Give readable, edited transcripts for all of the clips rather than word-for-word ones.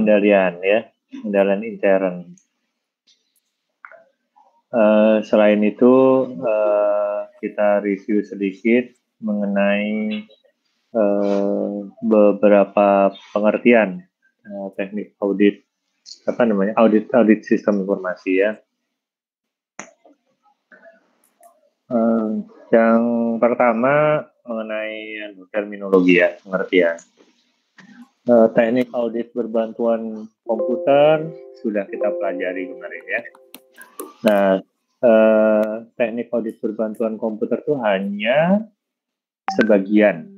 pengendalian ya, pengendalian intern. Selain itu kita review sedikit mengenai beberapa pengertian teknik audit audit sistem informasi ya. Yang pertama mengenai terminologi ya, pengertian. Teknik audit berbantuan komputer sudah kita pelajari kemarin ya. Nah, teknik audit berbantuan komputer itu hanya sebagian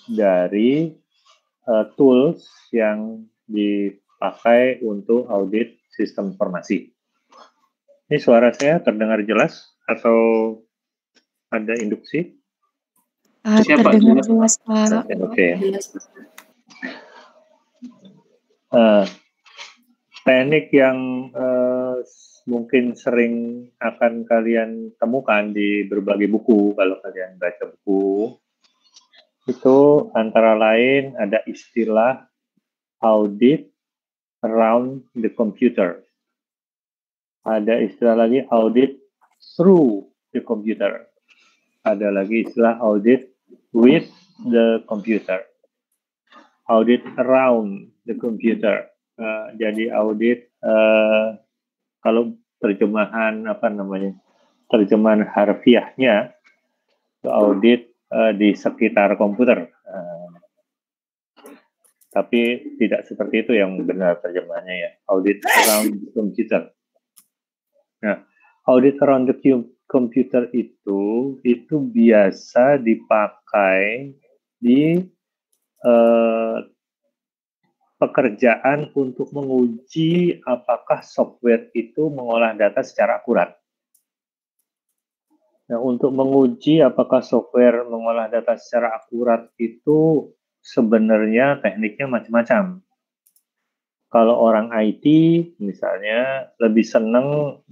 dari tools yang dipakai untuk audit sistem informasi. Ini suara saya terdengar jelas atau ada induksi? Terdengar jelas, Pak. Oke. Teknik yang mungkin sering akan kalian temukan di berbagai buku kalau kalian baca buku, itu antara lain ada istilah audit around the computer. Ada istilah lagi audit through the computer. Ada lagi istilah audit with the computer. Audit around the computer. Jadi audit kalau terjemahan terjemahan harfiahnya audit di sekitar komputer. Tapi tidak seperti itu yang benar terjemahannya ya. Audit around the computer. Nah, audit around the computer itu biasa dipakai di pekerjaan untuk menguji apakah software itu mengolah data secara akurat. Nah, untuk menguji apakah software mengolah data secara akurat itu sebenarnya tekniknya macam-macam. Kalau orang IT misalnya lebih senang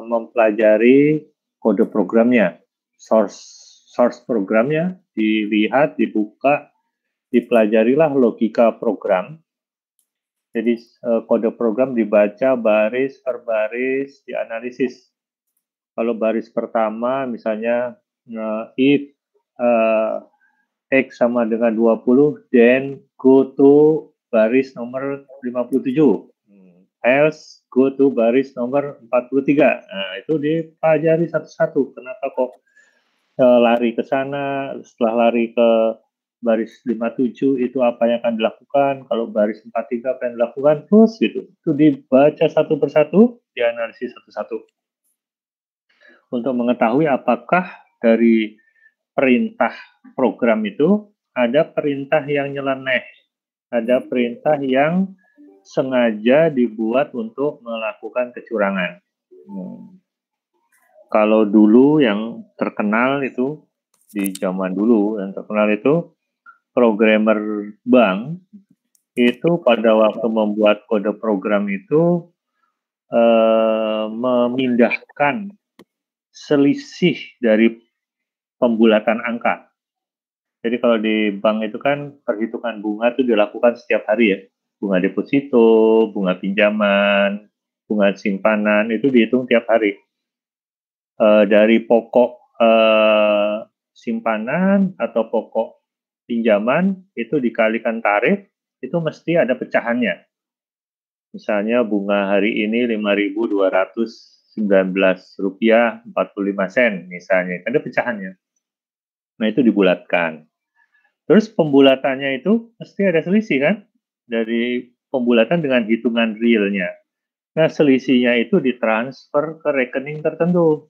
mempelajari kode programnya, source programnya, dilihat, dibuka, dipelajarilah logika program. Jadi kode program dibaca baris per baris, dianalisis. Kalau baris pertama misalnya if X sama dengan 20, then go to baris nomor 57. Else go to baris nomor 43. Nah, itu dipelajari satu-satu. Kenapa kok lari ke sana, setelah lari ke baris 57 itu apa yang akan dilakukan, kalau baris 43 apa yang dilakukan, terus gitu. Itu dibaca satu persatu, dianalisis satu-satu. Untuk mengetahui apakah dari perintah program itu ada perintah yang nyeleneh, ada perintah yang sengaja dibuat untuk melakukan kecurangan. Kalau dulu yang terkenal itu, di zaman dulu yang terkenal itu, programmer bank itu pada waktu membuat kode program itu memindahkan selisih dari pembulatan angka. Jadi kalau di bank itu kan perhitungan bunga itu dilakukan setiap hari ya. Bunga deposito, bunga pinjaman, bunga simpanan itu dihitung tiap hari. Dari pokok simpanan atau pokok pinjaman itu dikalikan tarif, itu mesti ada pecahannya. Misalnya bunga hari ini Rp5.219.45 misalnya, ada pecahannya. Nah, itu dibulatkan. Terus pembulatannya itu mesti ada selisih kan? Dari pembulatan dengan hitungan realnya. Nah, selisihnya itu ditransfer ke rekening tertentu.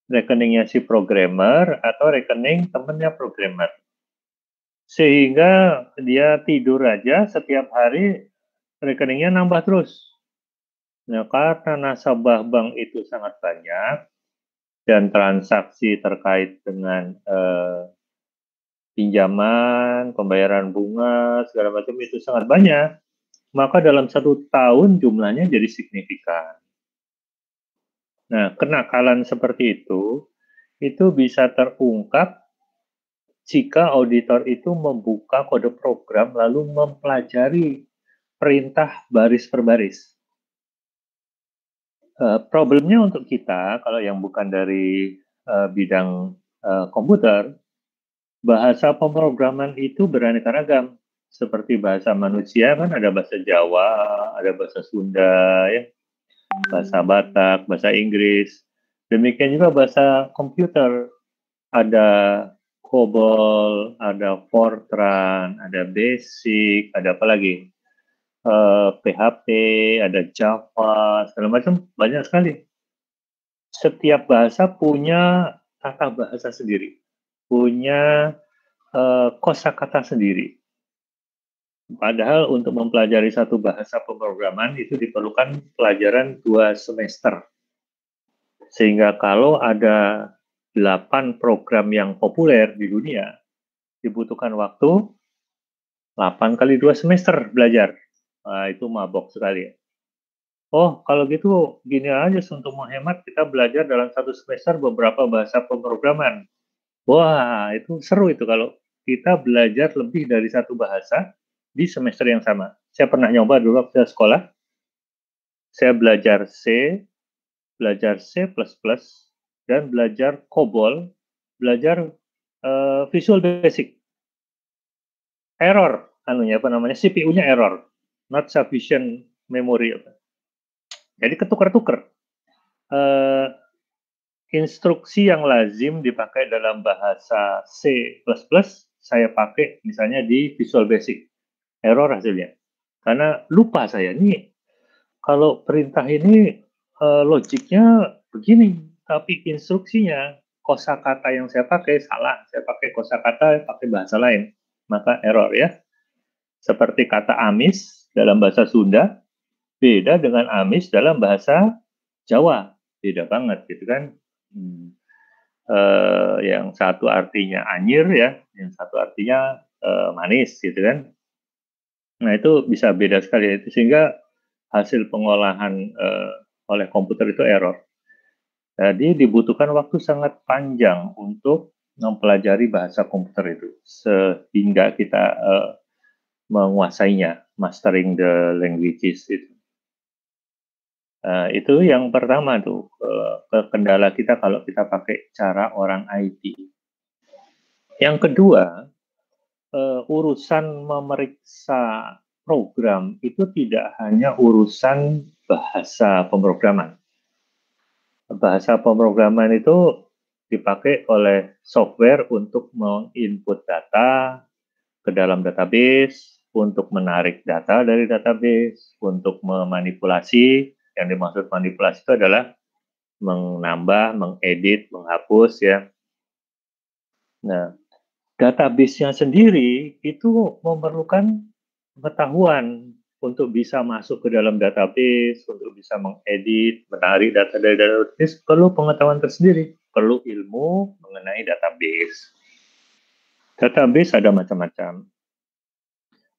Rekeningnya si programmer atau rekening temennya programmer. Sehingga dia tidur aja setiap hari rekeningnya nambah terus. Nah, karena nasabah bank itu sangat banyak dan transaksi terkait dengan pinjaman, pembayaran bunga, segala macam itu sangat banyak, maka dalam 1 tahun jumlahnya jadi signifikan. Nah, kenakalan seperti itu bisa terungkap jika auditor itu membuka kode program lalu mempelajari perintah baris per baris. Problemnya untuk kita, kalau yang bukan dari bidang komputer, bahasa pemrograman itu beraneka ragam. Seperti bahasa manusia kan ada bahasa Jawa, ada bahasa Sunda, ya, bahasa Batak, bahasa Inggris. Demikian juga bahasa komputer. Ada COBOL, ada Fortran, ada Basic, ada apa lagi? PHP, ada Java, segala macam, banyak sekali. Setiap bahasa punya tata bahasa sendiri, punya kosakata sendiri. Padahal untuk mempelajari satu bahasa pemrograman itu diperlukan pelajaran 2 semester. Sehingga kalau ada 8 program yang populer di dunia, dibutuhkan waktu 8 kali 2 semester belajar. Nah, itu mabok sekali. Oh, kalau gitu gini aja, untuk menghemat kita belajar dalam 1 semester beberapa bahasa pemrograman. Wah, itu seru itu kalau kita belajar lebih dari 1 bahasa di semester yang sama. Saya pernah nyoba dulu waktu sekolah. Saya belajar C++, dan belajar COBOL, belajar Visual Basic. Error, CPU-nya error, not sufficient memory. Jadi ketukar-tukar. Instruksi yang lazim dipakai dalam bahasa C++, saya pakai misalnya di Visual Basic. Error hasilnya. Karena lupa saya, nih kalau perintah ini logiknya begini, tapi instruksinya, kosakata yang saya pakai salah. Saya pakai kosakata, pakai bahasa lain. Maka error ya. Seperti kata amis dalam bahasa Sunda, beda dengan amis dalam bahasa Jawa. Beda banget gitu kan. Yang satu artinya anyir ya, yang satu artinya manis gitu kan. Nah itu bisa beda sekali, sehingga hasil pengolahan oleh komputer itu error. Jadi dibutuhkan waktu sangat panjang untuk mempelajari bahasa komputer itu sehingga kita menguasainya, mastering the languages itu. Itu yang pertama tuh, kendala kita kalau kita pakai cara orang IT. Yang kedua, urusan memeriksa program itu tidak hanya urusan bahasa pemrograman. Bahasa pemrograman itu dipakai oleh software untuk menginput data ke dalam database, untuk menarik data dari database, untuk memanipulasi. Yang dimaksud manipulasi itu adalah menambah, mengedit, menghapus ya. Nah, database-nya sendiri itu memerlukan pengetahuan untuk bisa masuk ke dalam database, untuk bisa mengedit, menarik data dari database, perlu pengetahuan tersendiri, perlu ilmu mengenai database. Database ada macam-macam.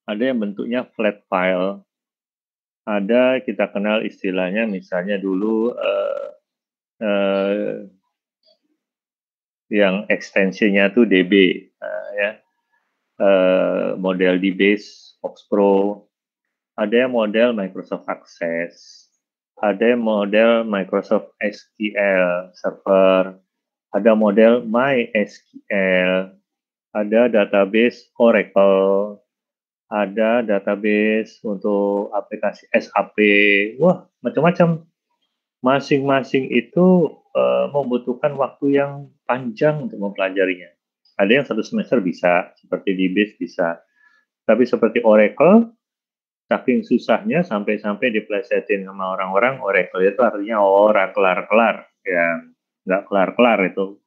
Ada yang bentuknya flat file, ada kita kenal istilahnya misalnya dulu yang ekstensinya tuh DB, ya, model DBase, Foxpro, ada yang model Microsoft Access, ada yang model Microsoft SQL Server, ada model MySQL, ada database Oracle, ada database untuk aplikasi SAP, wah macam-macam. Masing-masing itu membutuhkan waktu yang panjang untuk mempelajarinya. Ada yang 1 semester bisa, seperti DBase bisa. Tapi seperti Oracle, saking susahnya sampai-sampai diplesetin sama orang-orang, Oracle itu artinya ora kelar-kelar. Ya, nggak kelar-kelar itu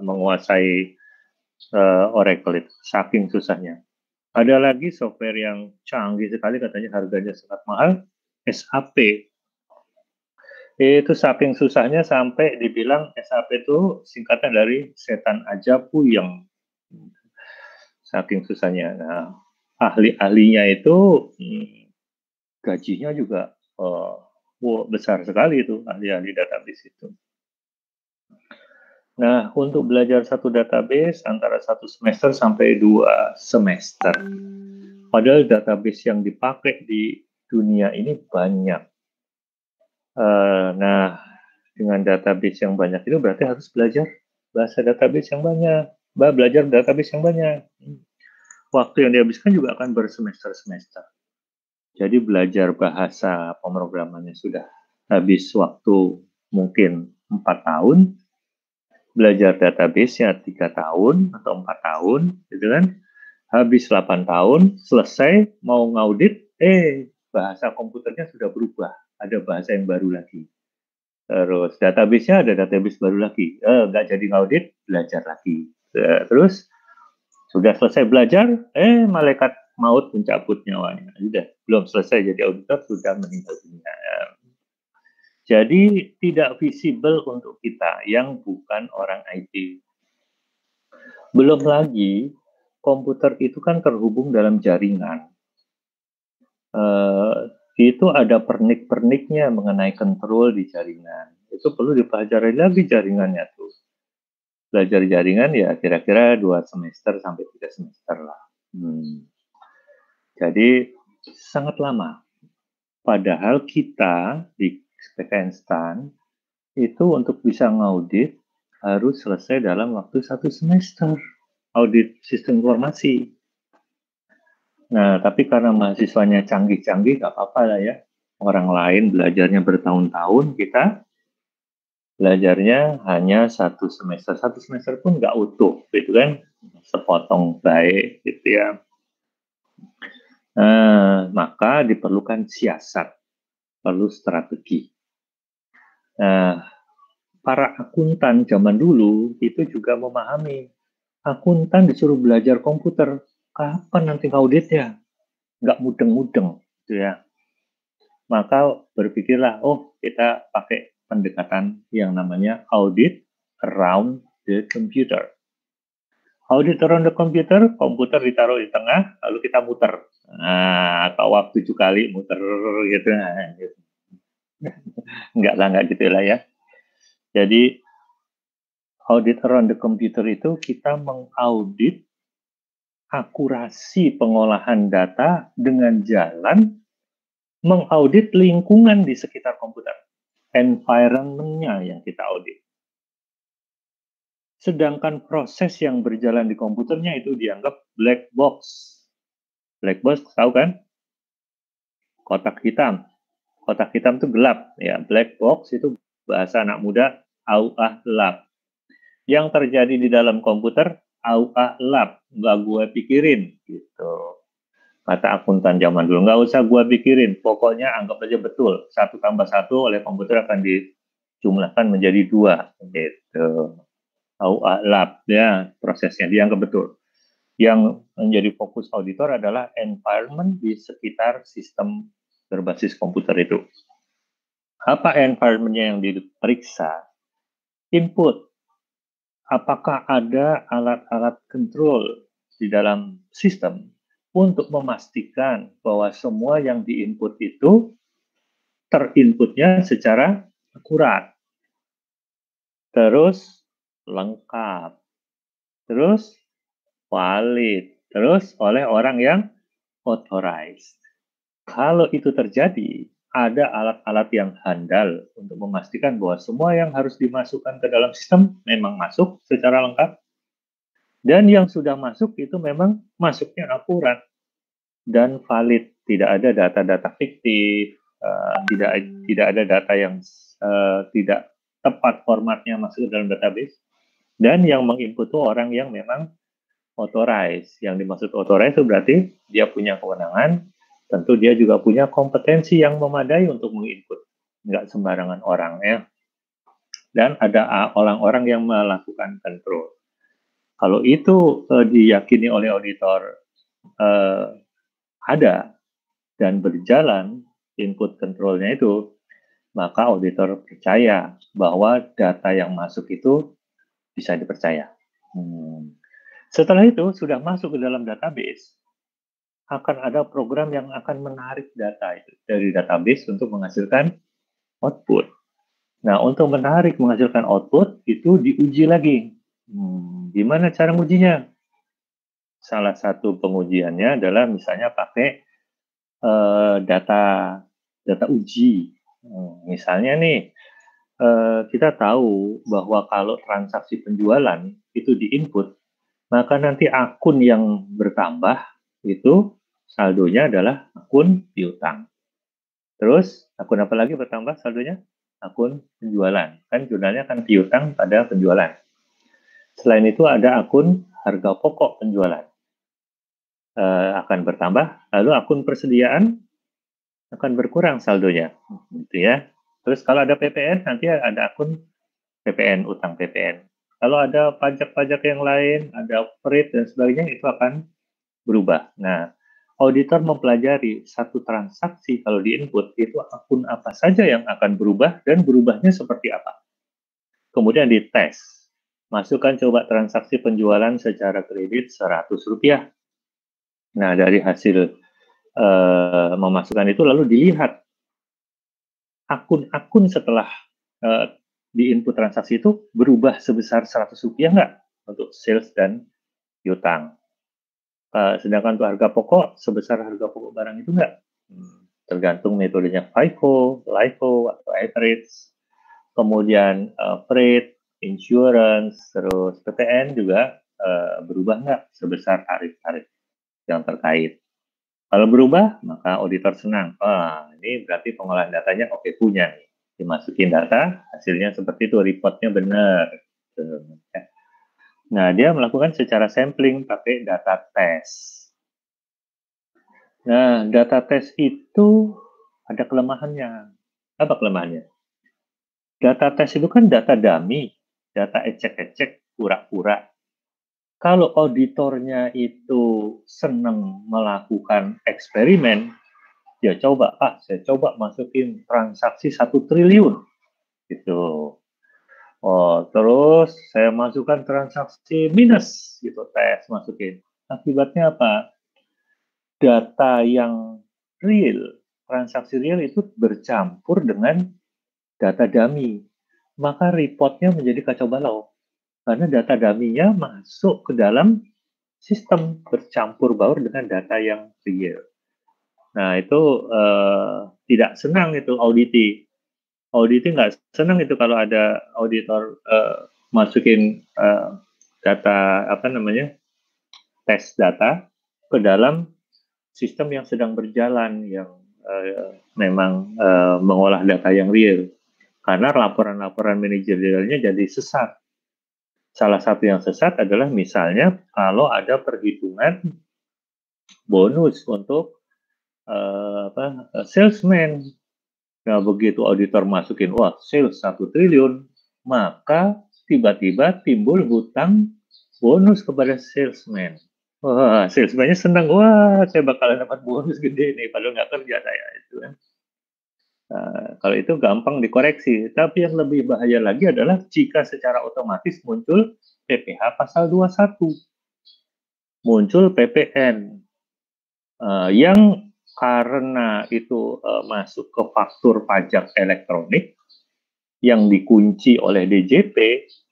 menguasai Oracle itu, saking susahnya. Ada lagi software yang canggih sekali, katanya harganya sangat mahal, SAP. Itu saking susahnya sampai dibilang SAP itu singkatan dari setan aja puyeng. Saking susahnya. Nah, ahli-ahlinya itu gajinya juga besar sekali itu, ahli-ahli database itu. Nah, untuk belajar satu database antara 1 semester sampai 2 semester. Padahal database yang dipakai di dunia ini banyak. Nah, dengan database yang banyak itu berarti harus belajar bahasa database yang banyak, belajar database yang banyak. Waktu yang dihabiskan juga akan bersemester-semester. Jadi belajar bahasa pemrogramannya sudah habis waktu mungkin 4 tahun, belajar database-nya 3 tahun atau 4 tahun, gitu kan. Habis 8 tahun, selesai, mau ngaudit, bahasa komputernya sudah berubah. Ada bahasa yang baru lagi. Terus database-nya ada database baru lagi. Nggak jadi ngaudit, belajar lagi. Terus sudah selesai belajar, malaikat maut mencabut nyawanya. Sudah, belum selesai jadi auditor, sudah meninggal dunia. Jadi tidak visible untuk kita yang bukan orang IT. Belum lagi, komputer itu kan terhubung dalam jaringan. Itu ada pernik-perniknya mengenai kontrol di jaringan. Itu perlu dipelajari lagi jaringannya tuh. Belajar jaringan ya kira-kira 2 semester sampai 3 semester lah. Jadi sangat lama. Padahal kita di PKN STAN itu untuk bisa ngaudit harus selesai dalam waktu 1 semester. Audit sistem informasi. Nah, tapi karena mahasiswanya canggih-canggih, nggak apa-apa lah ya. Orang lain belajarnya bertahun-tahun, kita belajarnya hanya 1 semester. 1 semester pun nggak utuh, gitu kan. Sepotong baik, gitu ya. Maka diperlukan siasat, perlu strategi. Para akuntan zaman dulu itu juga memahami. Akuntan disuruh belajar komputer, kapan nanti auditnya? Nggak mudeng-mudeng, gitu ya. Maka berpikirlah, kita pakai pendekatan yang namanya audit around the computer. Audit around the computer, komputer ditaruh di tengah, lalu kita muter. Atau waktu 7 kali muter gitu. Enggak gitu lah ya. Jadi audit around the computer itu kita mengaudit akurasi pengolahan data dengan jalan mengaudit lingkungan di sekitar komputer. Environment-nya yang kita audit. Sedangkan proses yang berjalan di komputernya itu dianggap black box. Black box tahu kan? Kotak hitam. Kotak hitam itu gelap. Ya, black box itu bahasa anak muda lab. Yang terjadi di dalam komputer lab, nggak gue pikirin gitu. Kata akuntan zaman dulu, nggak usah gue pikirin, pokoknya anggap aja betul. 1 tambah 1 oleh komputer akan dijumlahkan menjadi 2 gitu. Lab ya, prosesnya dianggap betul. Yang menjadi fokus auditor adalah environment di sekitar sistem berbasis komputer itu. Apa environment-nya yang diperiksa? Input. Apakah ada alat-alat kontrol di dalam sistem untuk memastikan bahwa semua yang diinput itu terinputnya secara akurat, terus lengkap, terus valid, terus oleh orang yang authorized. Kalau itu terjadi, ada alat-alat yang handal untuk memastikan bahwa semua yang harus dimasukkan ke dalam sistem memang masuk secara lengkap. Dan yang sudah masuk itu memang masuknya akurat dan valid. Tidak ada data-data fiktif, tidak ada data yang tidak tepat formatnya masuk ke dalam database. Dan yang menginput itu orang yang memang authorized. Yang dimaksud authorized itu berarti dia punya kewenangan, tentu dia juga punya kompetensi yang memadai untuk menginput. Nggak sembarangan orang ya. Dan ada orang-orang yang melakukan kontrol. Kalau itu diyakini oleh auditor ada dan berjalan input kontrolnya itu, maka auditor percaya bahwa data yang masuk itu bisa dipercaya. Setelah itu sudah masuk ke dalam database, akan ada program yang akan menarik data itu dari database untuk menghasilkan output. Nah, untuk menarik menghasilkan output itu diuji lagi. Gimana cara mengujinya? Salah satu pengujiannya adalah misalnya pakai data uji. Misalnya nih, kita tahu bahwa kalau transaksi penjualan itu di-input, maka nanti akun yang bertambah itu saldonya adalah akun piutang. Terus akun apa lagi bertambah saldonya? Akun penjualan. Kan jurnalnya kan piutang pada penjualan. Selain itu ada akun harga pokok penjualan. Akan bertambah, lalu akun persediaan akan berkurang saldonya, gitu ya. Terus kalau ada PPN, nanti ada akun PPN, utang PPN. Kalau ada pajak-pajak yang lain, ada freight dan sebagainya, itu akan berubah. Nah, auditor mempelajari satu transaksi kalau di input, itu akun apa saja yang akan berubah dan berubahnya seperti apa. Kemudian dites. Masukkan coba transaksi penjualan secara kredit Rp100. Nah, dari hasil memasukkan itu lalu dilihat akun-akun setelah di input transaksi itu berubah sebesar Rp100 nggak untuk sales dan piutang. Sedangkan untuk harga pokok sebesar harga pokok barang itu nggak. Tergantung metodenya FIFO, LIFO, atau average. Kemudian freight, insurance, terus PPN juga berubah nggak sebesar tarif-tarif yang terkait. Kalau berubah, maka auditor senang. Ini berarti pengolahan datanya oke punya nih. Dimasukin data, hasilnya seperti itu, reportnya benar. Nah, dia melakukan secara sampling pakai data test. Nah, data test itu ada kelemahannya. Apa kelemahannya? Data test itu kan data dummy, data ecek-ecek, pura-pura. Kalau auditornya itu senang melakukan eksperimen, ya saya coba masukin transaksi 1 triliun gitu. Terus saya masukkan transaksi minus gitu, tes masukin. Akibatnya apa? Data yang real, transaksi real itu bercampur dengan data dummy. Maka reportnya menjadi kacau balau. Karena data dummy-nya masuk ke dalam sistem bercampur baur dengan data yang real. Nah, itu tidak senang itu auditi. Auditi nggak senang itu kalau ada auditor masukin data tes data ke dalam sistem yang sedang berjalan yang memang mengolah data yang real. Karena laporan-laporan manajerialnya jadi sesat. Salah satu yang sesat adalah misalnya kalau ada perhitungan bonus untuk salesman. Nah, begitu auditor masukin, sales 1 triliun, maka tiba-tiba timbul hutang bonus kepada salesman. Salesman-nya senang, saya bakalan dapat bonus gede nih, padahal nggak kerja saya itu kan. Kalau itu gampang dikoreksi, tapi yang lebih bahaya lagi adalah jika secara otomatis muncul PPh pasal 21, muncul PPN yang karena itu masuk ke faktur pajak elektronik yang dikunci oleh DJP,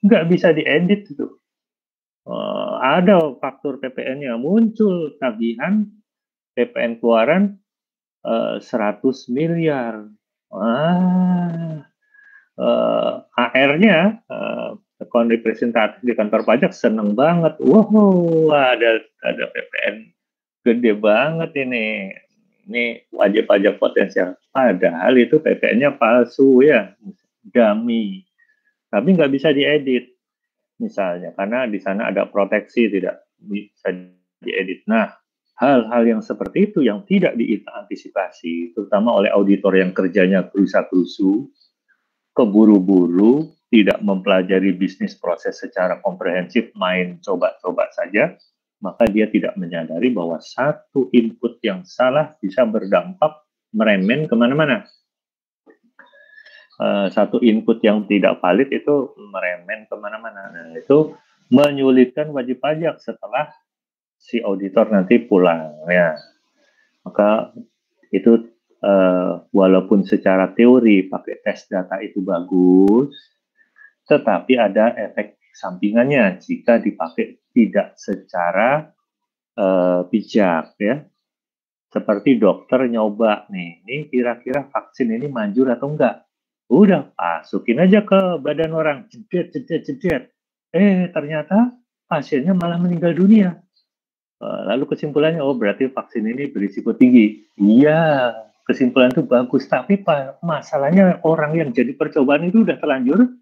nggak bisa diedit itu. Ada faktur PPN-nya, muncul tagihan PPN keluaran 100 miliar. AR-nya, akun representatif di kantor pajak seneng banget. Wow, ada PPN gede banget ini. Ini wajib pajak potensial. Padahal itu PPN-nya palsu ya, dummy. Tapi nggak bisa diedit, misalnya, karena di sana ada proteksi, tidak bisa diedit. Nah, hal-hal yang seperti itu yang tidak diantisipasi, terutama oleh auditor yang kerjanya gerusa-gerusu, keburu-buru, tidak mempelajari bisnis proses secara komprehensif, main coba-coba saja, maka dia tidak menyadari bahwa satu input yang salah bisa berdampak meremen kemana-mana. Satu input yang tidak valid itu meremen kemana-mana. Nah, itu menyulitkan wajib pajak setelah si auditor nanti pulang. Ya. Maka itu walaupun secara teori pakai tes data itu bagus, tetapi ada efek sampingannya jika dipakai tidak secara bijak, ya. Seperti dokter nyoba nih, ini kira-kira vaksin ini manjur atau enggak. Udah, masukin aja ke badan orang, jedet. Ternyata pasiennya malah meninggal dunia. Lalu kesimpulannya, oh berarti vaksin ini berisiko tinggi. Iya, kesimpulan itu bagus. Tapi masalahnya orang yang jadi percobaan itu udah terlanjur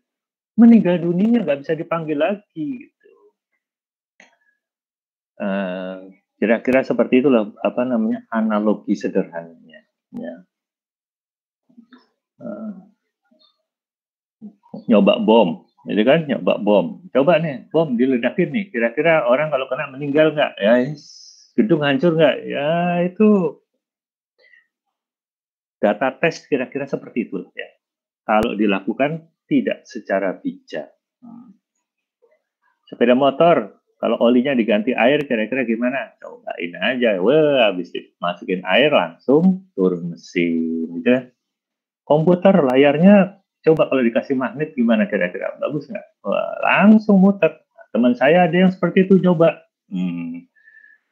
meninggal dunia, nggak bisa dipanggil lagi. Gitu. Kira-kira seperti itulah analogi sederhananya. Ya. Nyoba bom, jadi kan nyoba bom. Coba nih, bom diledakin nih. Kira-kira orang kalau kena meninggal nggak? Ya, gedung hancur nggak? Ya, itu data tes kira-kira seperti itu. Ya. Kalau dilakukan tidak secara bijak. Sepeda motor, kalau olinya diganti air, kira-kira gimana? Cobain aja. Wah, habis masukin air langsung turun mesin. Gitu. Komputer layarnya coba kalau dikasih magnet gimana kira-kira? Bagus nggak? Wah, langsung muter. Teman saya ada yang seperti itu coba.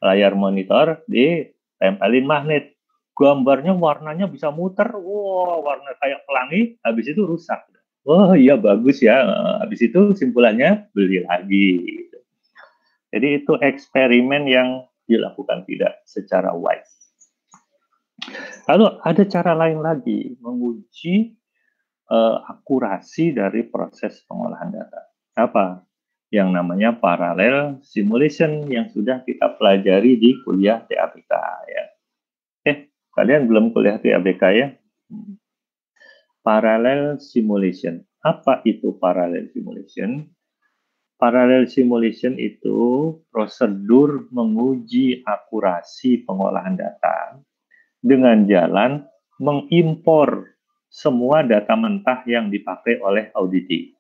Layar monitor ditempelin magnet. Gambarnya warnanya bisa muter. Wah, warna kayak pelangi. Habis itu rusak. Oh iya bagus ya. Habis itu simpulannya beli lagi. Jadi itu eksperimen yang dilakukan tidak secara wise. Lalu ada cara lain lagi menguji akurasi dari proses pengolahan data. Apa? Yang namanya parallel simulation yang sudah kita pelajari di kuliah TABK ya. Kalian belum kuliah TABK ya? Parallel simulation. Apa itu parallel simulation? Parallel simulation itu prosedur menguji akurasi pengolahan data dengan jalan mengimpor semua data mentah yang dipakai oleh auditi.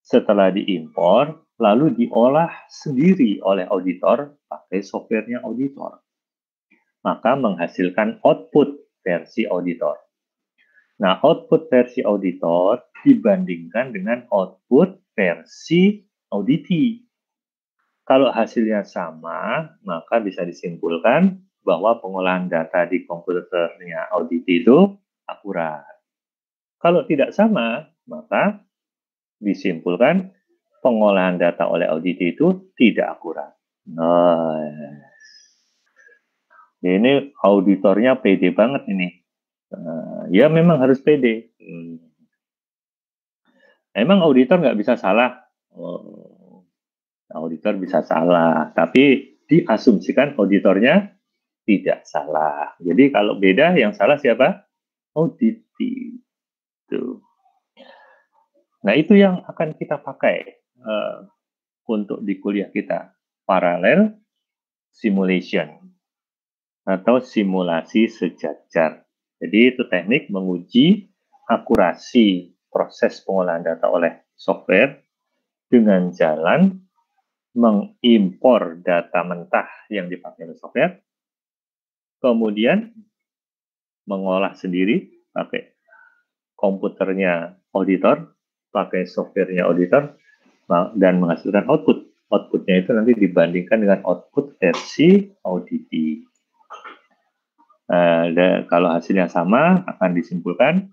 Setelah diimpor, lalu diolah sendiri oleh auditor pakai softwarenya auditor. Maka menghasilkan output versi auditor. Nah, output versi auditor dibandingkan dengan output versi auditi. Kalau hasilnya sama, maka bisa disimpulkan bahwa pengolahan data di komputernya auditi itu akurat. Kalau tidak sama, maka disimpulkan pengolahan data oleh auditi itu tidak akurat. Nah, ini auditornya pede banget ini. Ya memang harus pede. Emang auditor nggak bisa salah? Auditor bisa salah, tapi diasumsikan auditornya tidak salah. Jadi kalau beda, yang salah siapa? Auditi. Nah itu yang akan kita pakai untuk di kuliah kita. Parallel simulation atau simulasi sejajar. Jadi itu teknik menguji akurasi proses pengolahan data oleh software dengan jalan mengimpor data mentah yang dipakai oleh software, kemudian mengolah sendiri pakai komputernya auditor, pakai softwarenya auditor, dan menghasilkan output. Outputnya itu nanti dibandingkan dengan output versi auditi. Dan kalau hasilnya sama, akan disimpulkan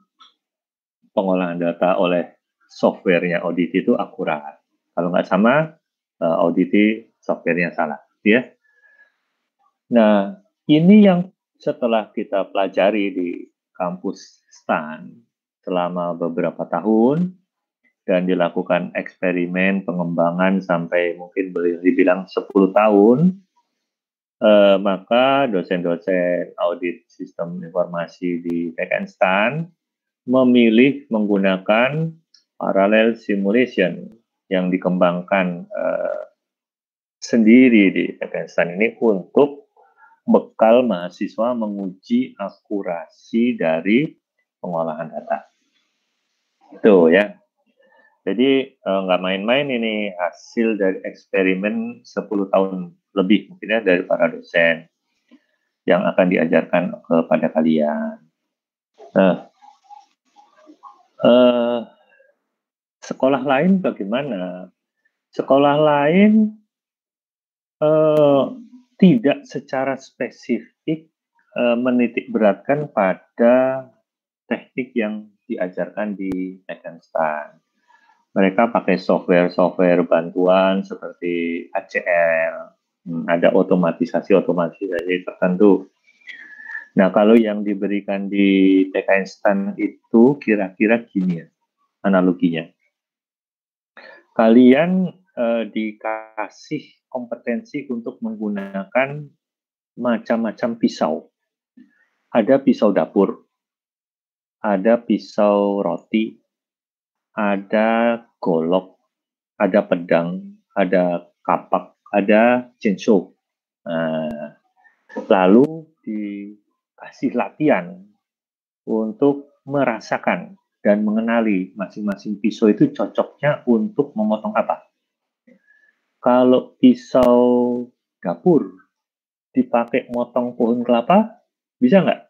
pengolahan data oleh softwarenya auditi itu akurat. Kalau nggak sama, auditi softwarenya salah. Ya. Nah, ini yang setelah kita pelajari di kampus STAN selama beberapa tahun dan dilakukan eksperimen pengembangan sampai mungkin boleh dibilang 10 tahun, maka dosen-dosen audit sistem informasi di PKN STAN memilih menggunakan parallel simulation yang dikembangkan sendiri di PKN STAN ini untuk bekal mahasiswa menguji akurasi dari pengolahan data. Itu ya. Jadi nggak main-main ini hasil dari eksperimen 10 tahun lebih mungkin ya dari para dosen yang akan diajarkan kepada kalian. Nah, sekolah lain bagaimana? Sekolah lain tidak secara spesifik menitik beratkan pada teknik yang diajarkan di Tekenstan. Mereka pakai software bantuan seperti ACL, ada otomatisasi tertentu. Nah, kalau yang diberikan di Tekenstan itu kira-kira gini ya, analoginya. Kalian dikasih kompetensi untuk menggunakan macam-macam pisau. Ada pisau dapur, ada pisau roti, ada golok, ada pedang, ada kapak, ada chainsaw. Lalu dikasih latihan untuk merasakan dan mengenali masing-masing pisau itu cocoknya untuk memotong apa. Kalau pisau dapur dipakai motong pohon kelapa, bisa nggak?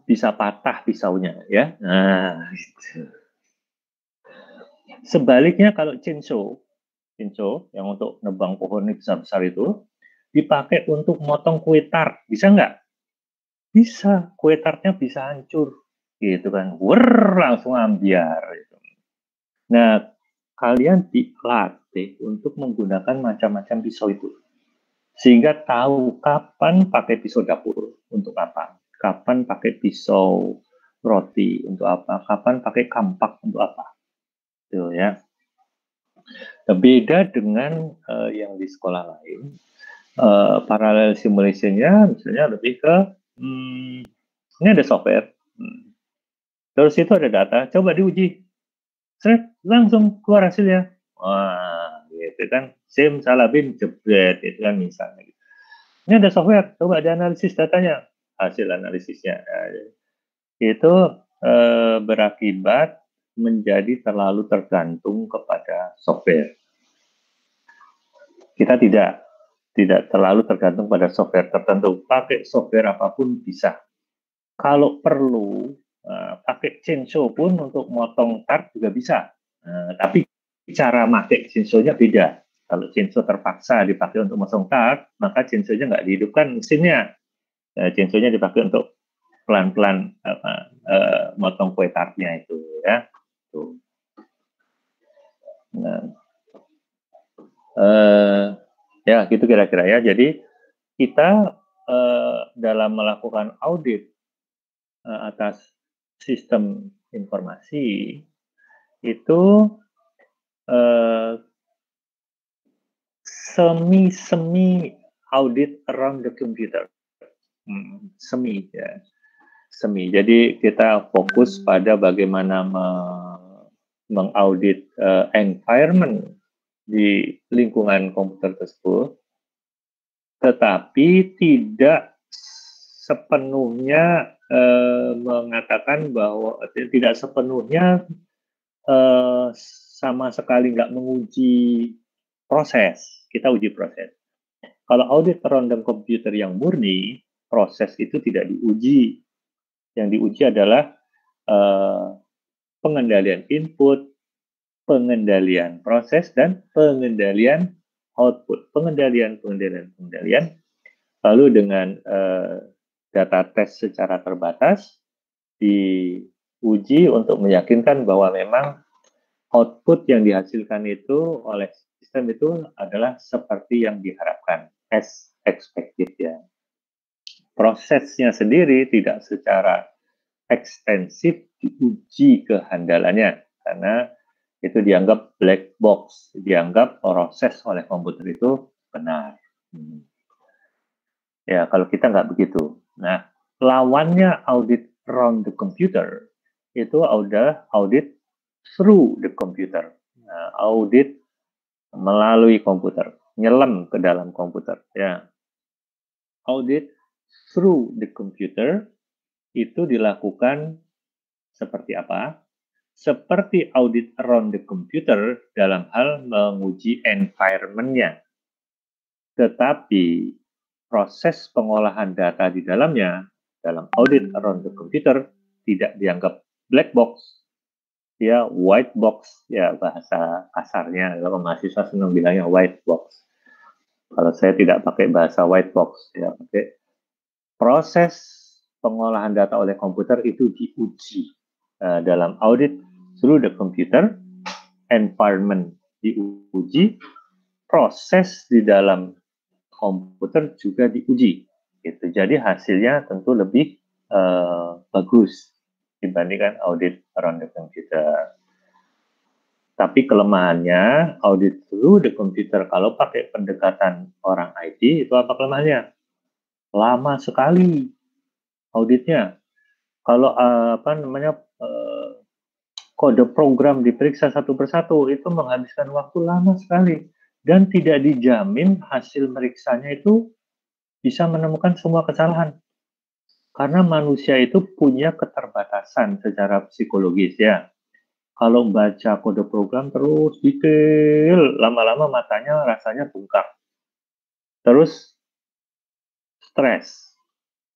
Bisa patah pisaunya ya. Nah, gitu. Sebaliknya kalau chainsaw yang untuk nebang pohon besar-besar itu dipakai untuk motong kue tart, bisa nggak? Bisa, kue tartnya bisa hancur, gitu kan? Langsung ambiar. Gitu. Nah, kalian dilatih untuk menggunakan macam-macam pisau itu, sehingga tahu kapan pakai pisau dapur untuk apa, kapan pakai pisau roti untuk apa, kapan pakai kampak untuk apa, gitu ya. Beda dengan yang di sekolah lain, parallel simulation-nya misalnya lebih ke ini ada software, terus itu ada data, coba diuji, langsung keluar hasilnya. Wah, gitu kan, simsalabim jebret, itu kan misalnya. Ini ada software, coba dianalisis datanya, hasil analisisnya. Itu berakibat menjadi terlalu tergantung kepada software. Kita tidak terlalu tergantung pada software tertentu. Pakai software apapun bisa. Kalau perlu, pakai chainsaw pun untuk motong tart juga bisa. Tapi cara pakai chainsaw-nya beda. Kalau chainsaw terpaksa dipakai untuk motong tart, maka chainsaw-nya nggak dihidupkan mesinnya. Chainsaw-nya dipakai untuk pelan-pelan motong kue tartnya itu ya. Tuh. Nah, ya gitu kira-kira ya. Jadi kita dalam melakukan audit atas sistem informasi itu semi audit around the computer. Semi ya. Jadi kita fokus pada bagaimana mengaudit environment di lingkungan komputer tersebut, tetapi tidak sepenuhnya mengatakan bahwa tidak sepenuhnya sama sekali nggak menguji proses. Kita uji proses. Kalau audit around the computer yang murni, proses itu tidak diuji. Yang diuji adalah pengendalian input, pengendalian proses, dan pengendalian output. Pengendalian. Lalu dengan data tes secara terbatas, diuji untuk meyakinkan bahwa memang output yang dihasilkan itu oleh sistem itu adalah seperti yang diharapkan, as expected ya. Prosesnya sendiri tidak secara ekstensif diuji kehandalannya, karena itu dianggap black box, dianggap proses oleh komputer itu benar. Ya, kalau kita nggak begitu. Nah, lawannya audit around the computer itu adalah audit through the computer. Nah, audit melalui komputer, nyelam ke dalam komputer. Ya, audit through the computer itu dilakukan seperti apa? Seperti audit around the computer dalam hal menguji environment-nya. Tetapi proses pengolahan data di dalamnya, dalam audit around the computer, tidak dianggap black box. Dia white box, ya bahasa kasarnya. Kalau mahasiswa senang bilangnya white box. Kalau saya tidak pakai bahasa white box, ya pakai proses pengolahan data oleh komputer itu diuji dalam audit through the computer, environment diuji, proses di dalam komputer juga diuji. Gitu. Jadi hasilnya tentu lebih bagus dibandingkan audit around the computer. Tapi kelemahannya audit through the computer kalau pakai pendekatan orang IT itu apa kelemahannya? Lama sekali auditnya. Kalau kode program diperiksa satu persatu itu menghabiskan waktu lama sekali dan tidak dijamin hasil meriksanya itu bisa menemukan semua kesalahan. Karena manusia itu punya keterbatasan secara psikologis ya. Kalau baca kode program terus detail, lama-lama matanya rasanya bungkak. Terus stres,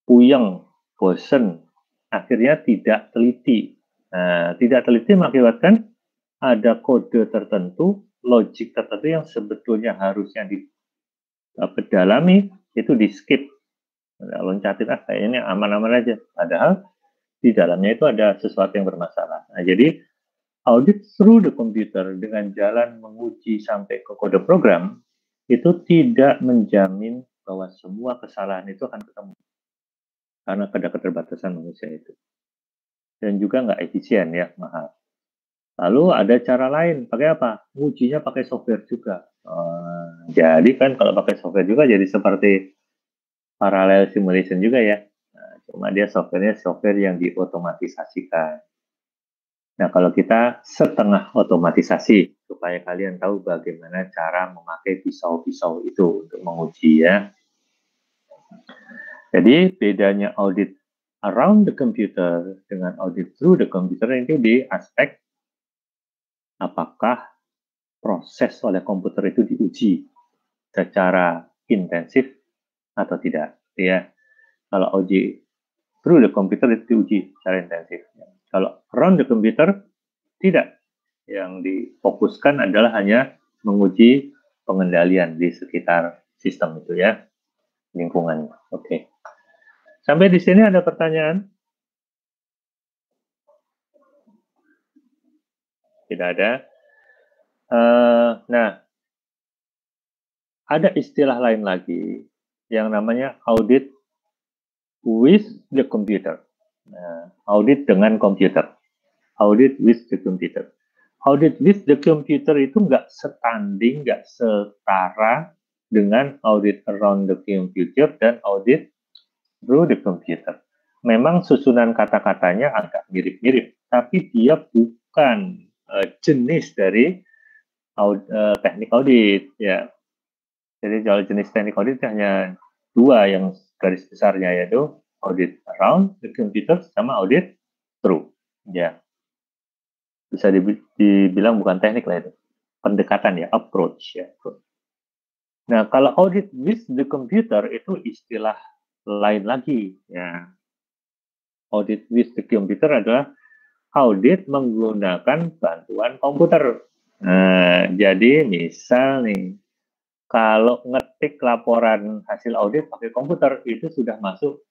puyeng, bosen, akhirnya tidak teliti. Nah, tidak teliti mengakibatkan ada kode tertentu, logik tertentu yang sebetulnya harusnya dipedalami, itu di skip. Loncatin kayaknya aman-aman aja. Padahal di dalamnya itu ada sesuatu yang bermasalah. Nah, jadi audit through the computer dengan jalan menguji sampai ke kode program itu tidak menjamin bahwa semua kesalahan itu akan ketemu. Karena ada keterbatasan manusia itu. Dan juga nggak efisien ya, mahal. Lalu ada cara lain, pakai apa? Ngujinya pakai software juga. Jadi kan kalau pakai software juga jadi seperti parallel simulation juga ya. Nah, cuma dia softwarenya software yang diotomatisasikan. Nah, kalau kita setengah otomatisasi, supaya kalian tahu bagaimana cara memakai pisau-pisau itu untuk menguji ya. Jadi, bedanya audit around the computer dengan audit through the computer itu di aspek apakah proses oleh komputer itu diuji secara intensif atau tidak ya. Kalau uji through the computer itu diuji secara intensif. Kalau around the computer tidak. Yang difokuskan adalah hanya menguji pengendalian di sekitar sistem itu ya, lingkungan. Oke. Sampai di sini ada pertanyaan? Tidak ada. Nah, ada istilah lain lagi yang namanya audit with the computer. Nah, audit dengan komputer. Audit with the computer. Audit with the computer itu nggak setanding, nggak setara dengan audit around the computer dan audit through the computer. Memang susunan kata-katanya agak mirip-mirip, tapi dia bukan jenis dari teknik audit ya. Jadi kalau jenis teknik audit hanya dua yang garis besarnya, yaitu audit around the computer sama audit through ya. Bisa dibilang bukan teknik lah itu, pendekatan ya, approach ya. Nah, kalau audit with the computer itu istilah lain lagi ya. Audit with the computer adalah audit menggunakan bantuan komputer. Nah, jadi misal nih, kalau ngetik laporan hasil audit pakai komputer itu sudah masuk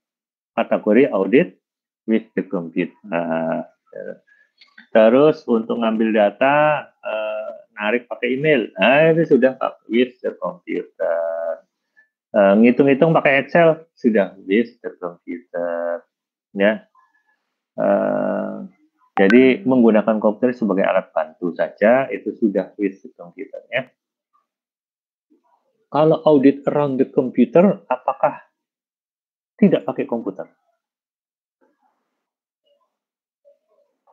kategori audit with the computer. Terus untuk ngambil data, narik pakai email, nah itu sudah with the computer. Ngitung-ngitung pakai Excel, sudah with the computer. Ya. Jadi menggunakan komputer sebagai alat bantu saja, itu sudah with the computer. Ya. Kalau audit around the computer, apakah tidak pakai komputer?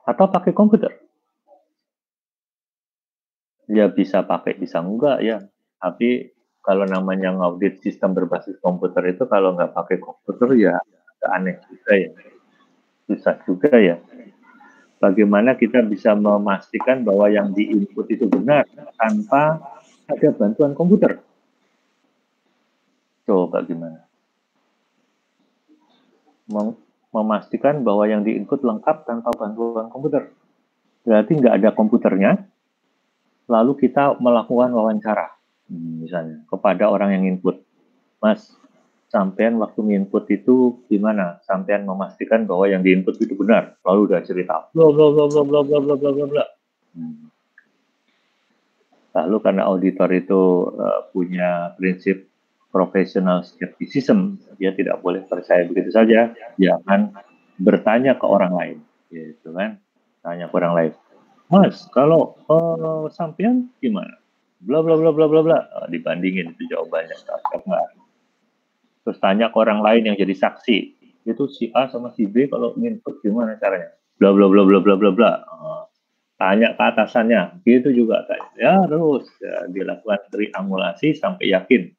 Atau pakai komputer? Ya bisa pakai, bisa enggak ya. Tapi kalau namanya ngaudit sistem berbasis komputer itu kalau nggak pakai komputer ya aneh juga ya. Susah juga ya. Bagaimana kita bisa memastikan bahwa yang di-input itu benar tanpa ada bantuan komputer? Coba gimana? Memastikan bahwa yang di-input lengkap tanpa bantuan komputer. Berarti nggak ada komputernya, lalu kita melakukan wawancara, misalnya, kepada orang yang input. Mas, sampean waktu input itu gimana? Sampean memastikan bahwa yang diinput itu benar. Lalu udah cerita bla bla bla bla bla bla bla bla bla bla. Lalu karena auditor itu punya prinsip professional skepticism, dia tidak boleh percaya begitu saja. Dia akan bertanya ke orang lain, gitu kan? Tanya ke orang lain. Mas, kalau sampean gimana? Bla bla bla bla bla bla. Dibandingin itu jawabannya. Terus tanya ke orang lain yang jadi saksi. Itu si A sama si B kalau input gimana caranya? Bla bla bla bla bla bla bla. Tanya ke atasannya, gitu juga kan. Ya terus ya, dilakukan triangulasi sampai yakin.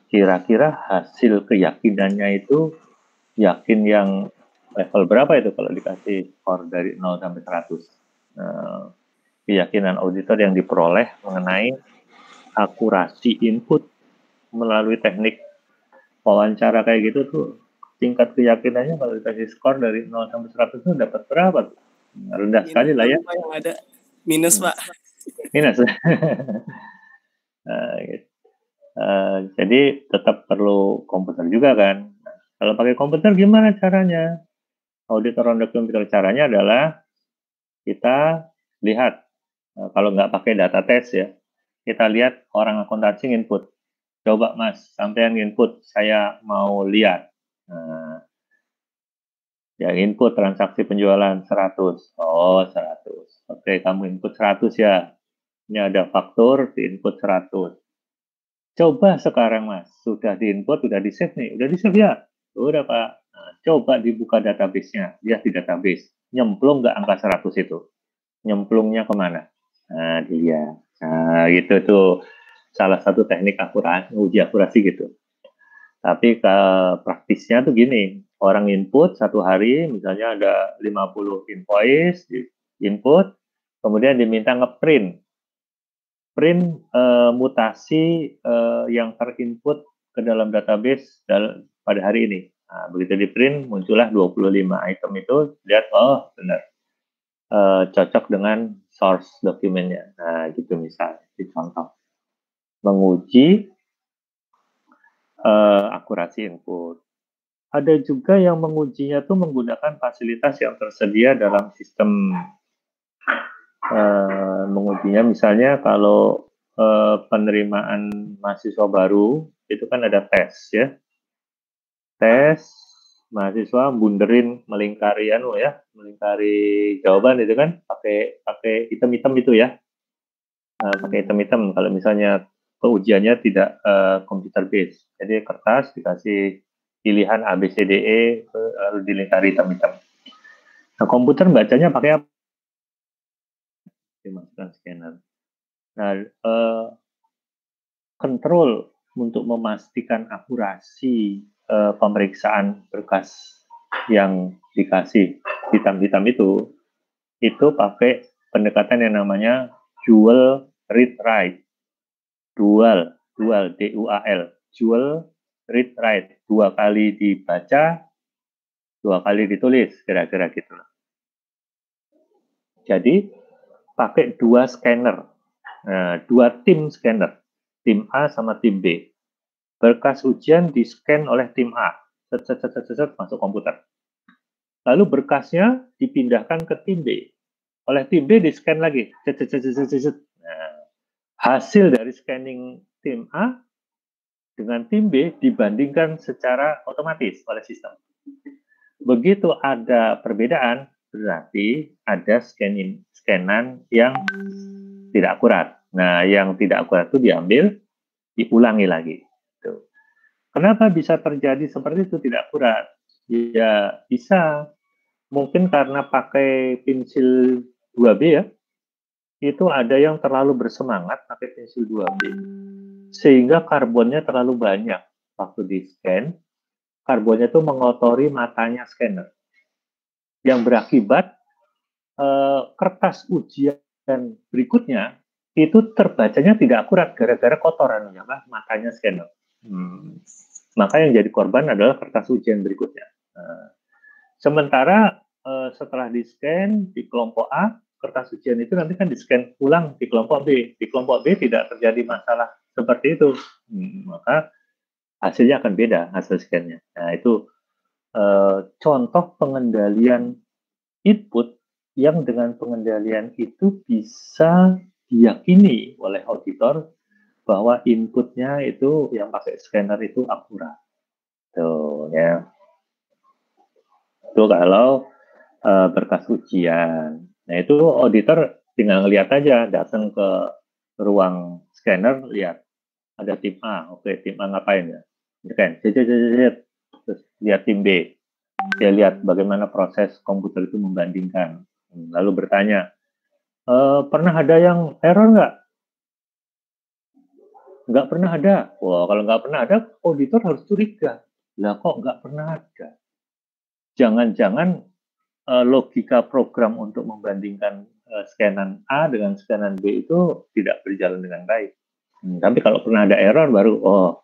Kira-kira hasil keyakinannya itu yakin yang level berapa itu kalau dikasih skor dari 0 sampai 100. Keyakinan auditor yang diperoleh mengenai akurasi input melalui teknik wawancara kayak gitu tuh, tingkat keyakinannya kalau dikasih skor dari 0 sampai 100 itu dapat berapa tuh? Rendah sekali lah ya. Yang ada minus, Pak. Minus. Gitu. Jadi tetap perlu komputer juga kan. Kalau pakai komputer gimana caranya? Auditor on the computer caranya adalah kita lihat, kalau nggak pakai data test ya, kita lihat orang akuntansi input. Coba Mas, sampean input, saya mau lihat. Yang input transaksi penjualan 100. Oh, 100. Oke, kamu input 100 ya. Ini ada faktur, diinput 100. Coba sekarang Mas, sudah diinput, sudah di-save nih. Udah di-save ya? Udah Pak. Nah, coba dibuka database-nya. Lihat di database. Nyemplung nggak angka 100 itu? Nyemplungnya kemana? Nah, dia. Nah, gitu tuh. Salah satu teknik uji akurasi gitu. Tapi ke praktisnya tuh gini, orang input satu hari, misalnya ada 50 invoice, input, kemudian diminta ngeprint. Print mutasi yang terinput ke dalam database pada hari ini. Nah, begitu di print, muncullah 25 item itu, lihat, oh benar, cocok dengan source dokumennya. Nah, gitu misalnya, di contoh. Menguji akurasi input. Ada juga yang mengujinya tuh menggunakan fasilitas yang tersedia dalam sistem mengujinya. Misalnya kalau penerimaan mahasiswa baru itu kan ada tes ya, tes mahasiswa bunderin melingkari melingkari jawaban itu kan pakai item-item itu ya, pakai item-item. Kalau misalnya ujiannya tidak computer based, jadi kertas dikasih pilihan A B C D E lalu dilingkari item-item. Nah, komputer bacanya pakai apa? Dimasukkan scanner. Nah, kontrol untuk memastikan akurasi pemeriksaan berkas yang dikasih hitam-hitam itu pakai pendekatan yang namanya dual read write. Dual DUAL, dual read write, 2 kali dibaca, 2 kali ditulis, kira-kira gitu. Jadi pakai 2 scanner, 2 tim scanner, tim A sama tim B. Berkas ujian di-scan oleh tim A, masuk komputer. Lalu berkasnya dipindahkan ke tim B, oleh tim B di-scan lagi, Nah, hasil dari scanning tim A dengan tim B dibandingkan secara otomatis oleh sistem. Begitu ada perbedaan, berarti ada scanan yang tidak akurat. Nah, yang tidak akurat itu diambil, diulangi lagi. Tuh. Kenapa bisa terjadi seperti itu tidak akurat? Ya, bisa. Mungkin karena pakai pensil 2B ya, itu ada yang terlalu bersemangat pakai pensil 2B. Sehingga karbonnya terlalu banyak. Waktu di-scan, karbonnya itu mengotori matanya scanner. Yang berakibat kertas ujian berikutnya itu terbacanya tidak akurat gara-gara kotorannya matanya scanner. Maka yang jadi korban adalah kertas ujian berikutnya. Sementara setelah di-scan di kelompok A, kertas ujian itu nanti kan di-scan ulang di kelompok B. Di kelompok B tidak terjadi masalah seperti itu. Maka hasilnya akan beda hasil scan-nya. Nah, itu contoh pengendalian input yang dengan pengendalian itu bisa diyakini oleh auditor bahwa inputnya itu yang pakai scanner itu akurat. Tuh ya. Itu kalau berkas ujian. Nah, itu auditor tinggal ngeliat aja, datang ke ruang scanner, lihat ada tim A, oke, tim A ngapain ya? Kan, terus lihat tim B, dia lihat bagaimana proses komputer itu membandingkan, lalu bertanya, pernah ada yang error nggak? Nggak pernah ada. Wah, kalau nggak pernah ada, auditor harus curiga. Lah kok nggak pernah ada? Jangan-jangan logika program untuk membandingkan scanan A dengan scanan B itu tidak berjalan dengan baik. Tapi kalau pernah ada error baru, oh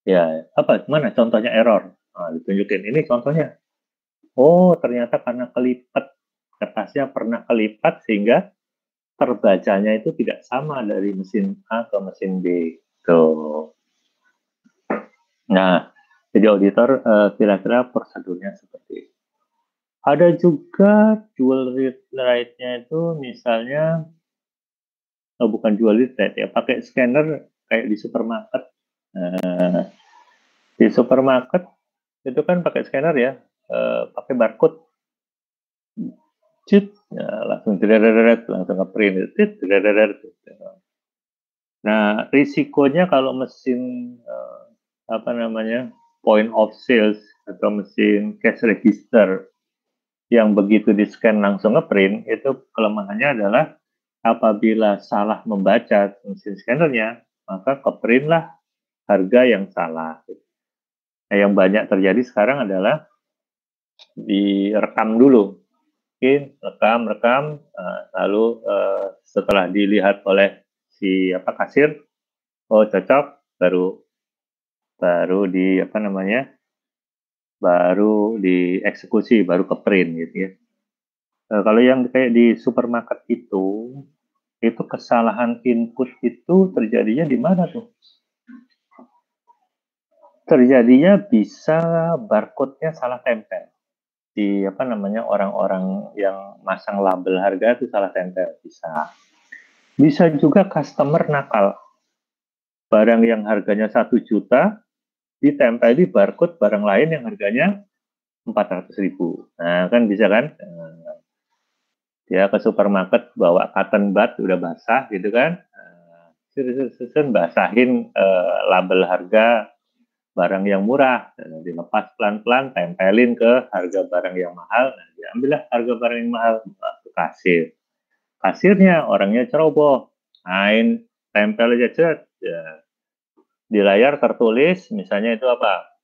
ya apa, mana contohnya error? Nah, ditunjukin, ini contohnya. Oh, ternyata karena kelipat, kertasnya pernah kelipat sehingga terbacanya itu tidak sama dari mesin A ke mesin B. Tuh. Nah, jadi auditor kira-kira prosedurnya seperti itu. Ada juga jual rate-nya itu misalnya, bukan jual rate ya, pakai scanner kayak di supermarket. Di supermarket itu kan pakai scanner ya, pakai barcode. Cit, ya, langsung langsung nge-print. Nah, risikonya kalau mesin point of sales atau mesin cash register yang begitu di scan langsung ngeprint, itu kelemahannya adalah apabila salah membaca mesin scannernya, maka keprintlah harga yang salah. Nah, yang banyak terjadi sekarang adalah direkam dulu, rekam, lalu setelah dilihat oleh si kasir, oh cocok, baru baru dieksekusi, baru ke print gitu ya. Kalau yang kayak di supermarket itu kesalahan input itu terjadinya di mana tuh? Terjadinya bisa barcode-nya salah tempel. Di orang-orang yang masang label harga itu salah tempel, bisa. Bisa juga customer nakal. Barang yang harganya 1 juta ditempel di barcode barang lain yang harganya 400.000. Nah, kan bisa kan? Dia ke supermarket bawa cotton bud udah basah gitu kan, basahin label harga barang yang murah, dilepas pelan-pelan, tempelin ke harga barang yang mahal, diambillah harga barang yang mahal ke kasir. Kasirnya orangnya ceroboh, main tempel aja cet, ya. Di layar tertulis misalnya itu apa,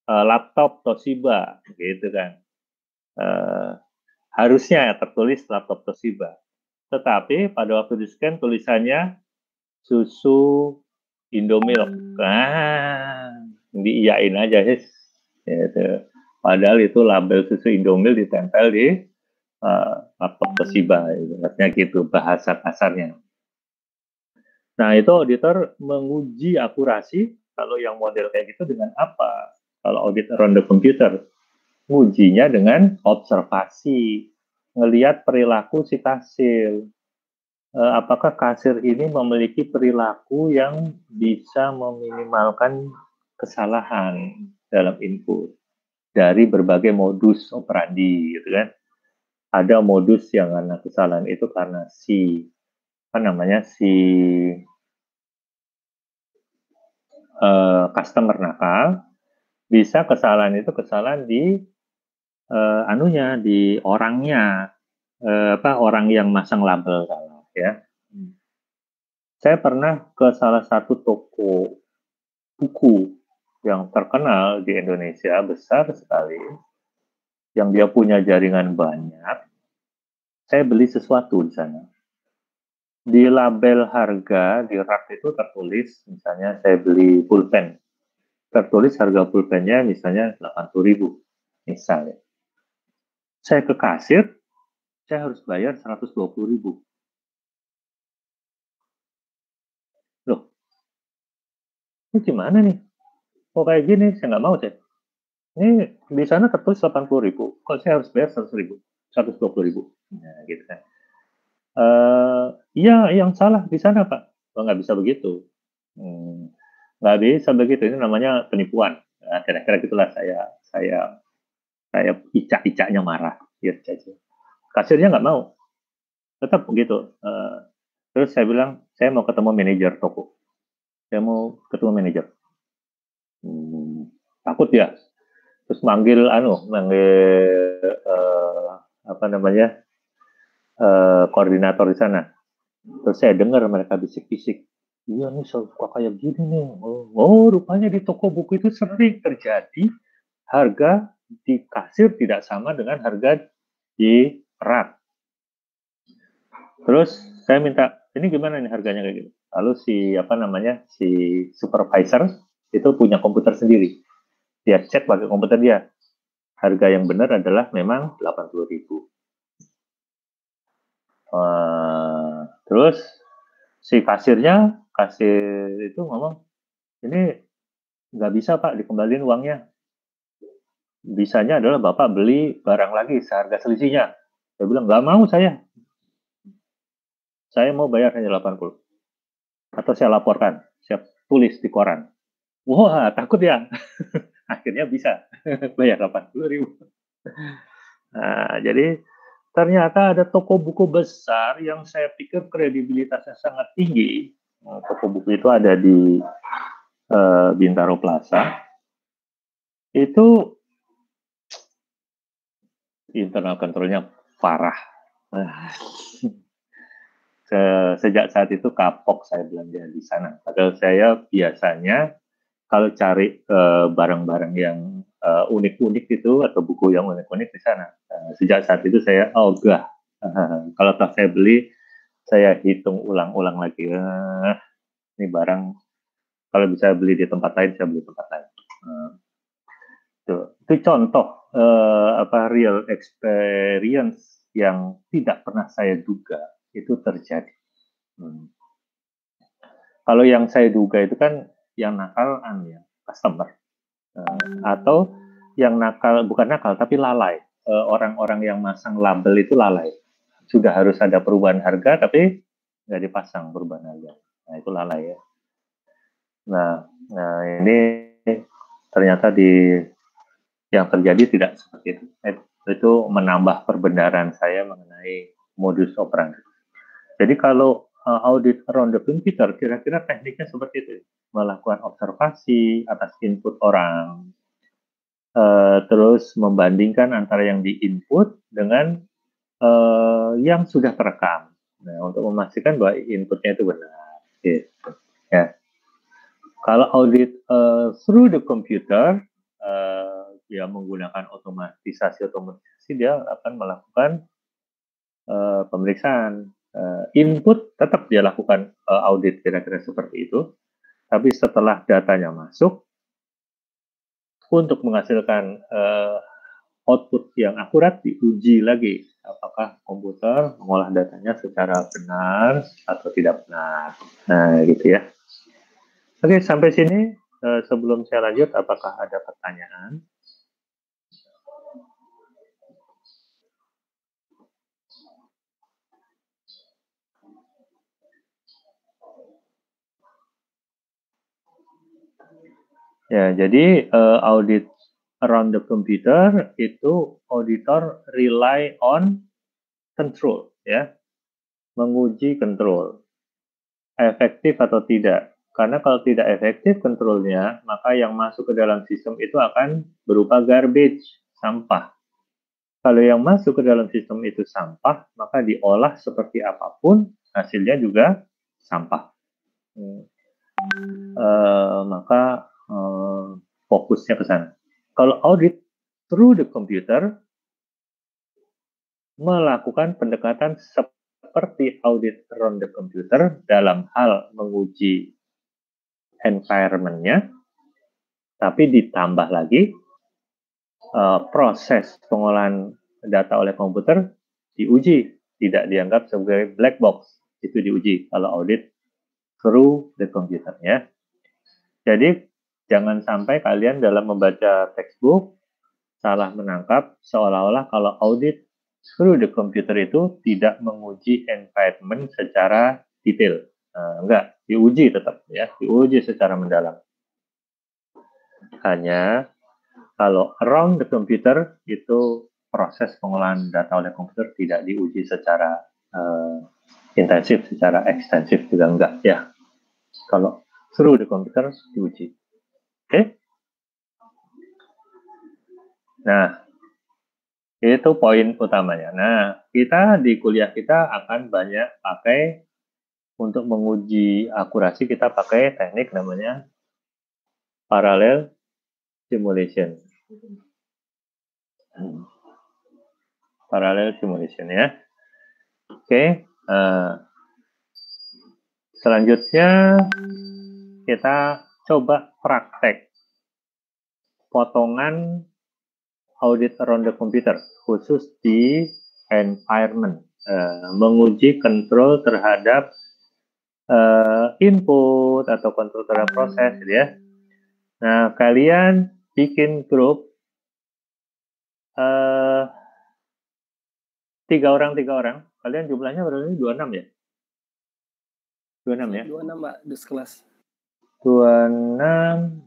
laptop Toshiba gitu kan. Harusnya tertulis laptop Toshiba. Tetapi pada waktu di scan tulisannya susu Indomilk. Diiyain aja sih. Gitu. Padahal itu label susu Indomilk ditempel di laptop Toshiba. Artinya gitu bahasa kasarnya. Nah, itu auditor menguji akurasi kalau yang model kayak gitu dengan apa? Kalau audit on the computer, ngujinya dengan observasi, ngelihat perilaku si kasir. Apakah kasir ini memiliki perilaku yang bisa meminimalkan kesalahan dalam input dari berbagai modus operandi, gitu kan? Ada modus yang karena kesalahan itu karena si customer nakal, bisa kesalahan itu kesalahan di di orangnya, orang yang masang label salah ya. Saya pernah ke salah satu toko buku yang terkenal di Indonesia, besar sekali, yang dia punya jaringan banyak. Saya beli sesuatu di sana. Di label harga, di rak itu tertulis, misalnya saya beli pulpen. Tertulis harga pulpennya misalnya 80.000, misalnya. Saya ke kasir, saya harus bayar 120.000. Loh, ini gimana nih? kok kayak gini, saya nggak mau saya. Ini di sana tertulis 80.000, kok saya harus bayar 100.000, 120.000, nah gitu kan. Iya, yang salah di sana Pak. Oh, nggak bisa begitu. Nggak bisa begitu. Ini namanya penipuan. Nah, kira-kira gitulah saya icak-icaknya marah. Ya, kasirnya nggak mau. Tetap begitu. Terus saya bilang, saya mau ketemu manajer toko. Saya mau ketemu manajer. Takut ya. Terus manggil apa namanya, koordinator di sana. Terus saya dengar mereka bisik-bisik, iya nih suka kayak gini nih. Oh, rupanya di toko buku itu sering terjadi harga di kasir tidak sama dengan harga di rak. Terus saya minta, ini gimana nih harganya kayak gini. Lalu si supervisor itu punya komputer sendiri. Dia cek pakai komputer dia. Harga yang benar adalah memang 80.000. Terus si kasir itu ngomong, ini nggak bisa Pak dikembaliin uangnya. Bisanya adalah Bapak beli barang lagi seharga selisihnya. Saya bilang, nggak mau saya. Saya mau bayar hanya 80. Atau saya laporkan, saya tulis di koran. Wah, takut ya. Akhirnya bisa bayar 80.000. Nah, jadi ternyata ada toko buku besar yang saya pikir kredibilitasnya sangat tinggi. Toko buku itu ada di Bintaro Plaza. Itu internal kontrolnya parah. Sejak saat itu kapok saya belanja di sana. Padahal saya biasanya kalau cari barang-barang yang unik-unik itu atau buku yang unik-unik di sana. Sejak saat itu saya ogah. Kalau saya beli, saya hitung ulang-ulang lagi. Ini barang kalau bisa beli di tempat lain, saya beli di tempat lain. Itu contoh real experience yang tidak pernah saya duga itu terjadi. Kalau yang saya duga itu kan yang nakal customer, atau yang nakal bukan nakal tapi lalai. Orang-orang yang masang label itu lalai. Sudah harus ada perubahan harga tapi nggak dipasang perubahan harga. Nah itu lalai ya. Nah ini ternyata yang terjadi tidak seperti itu. Itu menambah perbenaran saya mengenai modus operandi. Jadi kalau audit around the computer, kira-kira tekniknya seperti itu. Melakukan observasi atas input orang, terus membandingkan antara yang di-input dengan yang sudah terekam. Nah, untuk memastikan bahwa inputnya itu benar. Gitu. Ya. Kalau audit through the computer, dia menggunakan otomatisasi, dia akan melakukan pemeriksaan. Input tetap dia lakukan audit kira-kira seperti itu, tapi setelah datanya masuk, untuk menghasilkan output yang akurat diuji lagi apakah komputer mengolah datanya secara benar atau tidak benar. Nah, gitu ya. Oke, sampai sini. Sebelum saya lanjut, apakah ada pertanyaan? Ya, jadi audit around the computer itu auditor rely on control, ya, menguji control efektif atau tidak. Karena kalau tidak efektif kontrolnya, maka yang masuk ke dalam sistem itu akan berupa garbage, sampah. Kalau yang masuk ke dalam sistem itu sampah, maka diolah seperti apapun, hasilnya juga sampah. Maka fokusnya ke sana. Kalau audit through the computer, melakukan pendekatan seperti audit around the computer dalam hal menguji environment-nya, tapi ditambah lagi proses pengolahan data oleh komputer diuji, tidak dianggap sebagai black box, itu diuji kalau audit through the computer ya. Jadi Jangan sampai kalian dalam membaca textbook salah menangkap seolah-olah kalau audit through the computer itu tidak menguji environment secara detail. Enggak, diuji tetap ya, diuji secara mendalam. Hanya kalau around the computer itu proses pengolahan data oleh komputer tidak diuji secara intensif, secara ekstensif juga enggak ya. Kalau through the computer diuji. Oke? Nah, itu poin utamanya. Nah, kita di kuliah kita akan banyak pakai untuk menguji akurasi, kita pakai teknik namanya parallel simulation. Parallel simulation ya. Oke. Selanjutnya kita coba praktek potongan audit around the computer, khusus di environment, menguji kontrol terhadap input atau kontrol terhadap proses, gitu ya. Nah, kalian bikin grup 3 orang. Kalian jumlahnya berarti 26 ya? 26 ya? 26 Pak, dus kelas. 26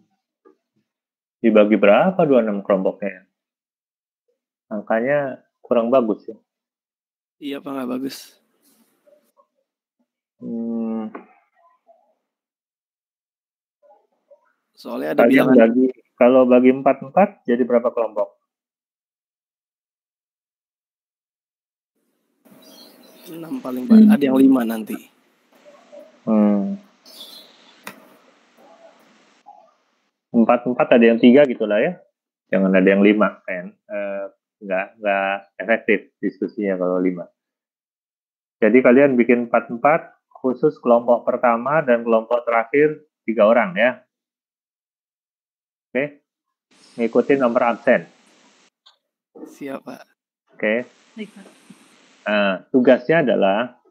dibagi berapa 26 kelompoknya? Angkanya kurang bagus ya. Iya Pak, nggak bagus. Soalnya ada kalian bilangan. Kalau bagi 4 jadi berapa kelompok? 6 paling Pak, ada yang 5 nanti. 4 ada yang 3 gitulah ya. Jangan ada yang 5 kan. Nggak efektif diskusinya kalau 5. Jadi kalian bikin 4 khusus kelompok pertama dan kelompok terakhir 3 orang ya. Oke. Ngikutin nomor absen. Siap Pak. Oke. Tugasnya adalah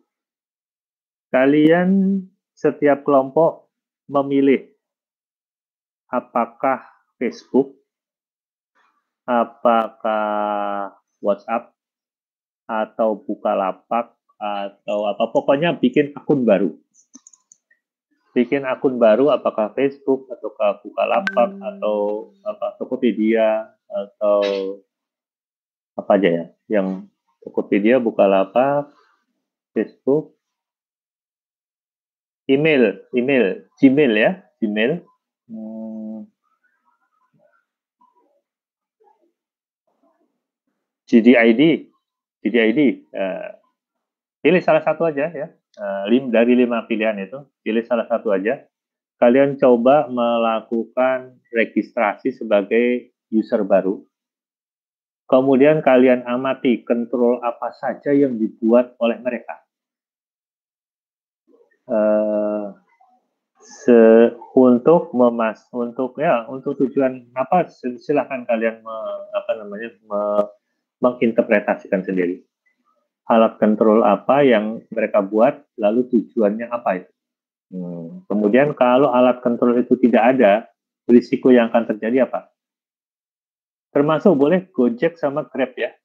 kalian setiap kelompok memilih apakah Facebook, apakah WhatsApp, atau Bukalapak, atau apa, pokoknya bikin akun baru. Bikin akun baru, apakah Facebook, ataukah Bukalapak, atau apa, Tokopedia, atau apa aja ya, yang Tokopedia, Bukalapak, Facebook, email, Gmail ya, Gmail. GDID, pilih salah satu aja ya, dari 5 pilihan itu, pilih salah satu aja. Kalian coba melakukan registrasi sebagai user baru. Kemudian kalian amati kontrol apa saja yang dibuat oleh mereka. Untuk tujuan apa, silahkan kalian menginterpretasikan sendiri. Alat kontrol apa yang mereka buat, lalu tujuannya apa itu. Kemudian kalau alat kontrol itu tidak ada, risiko yang akan terjadi apa? Termasuk boleh Gojek sama Grab ya.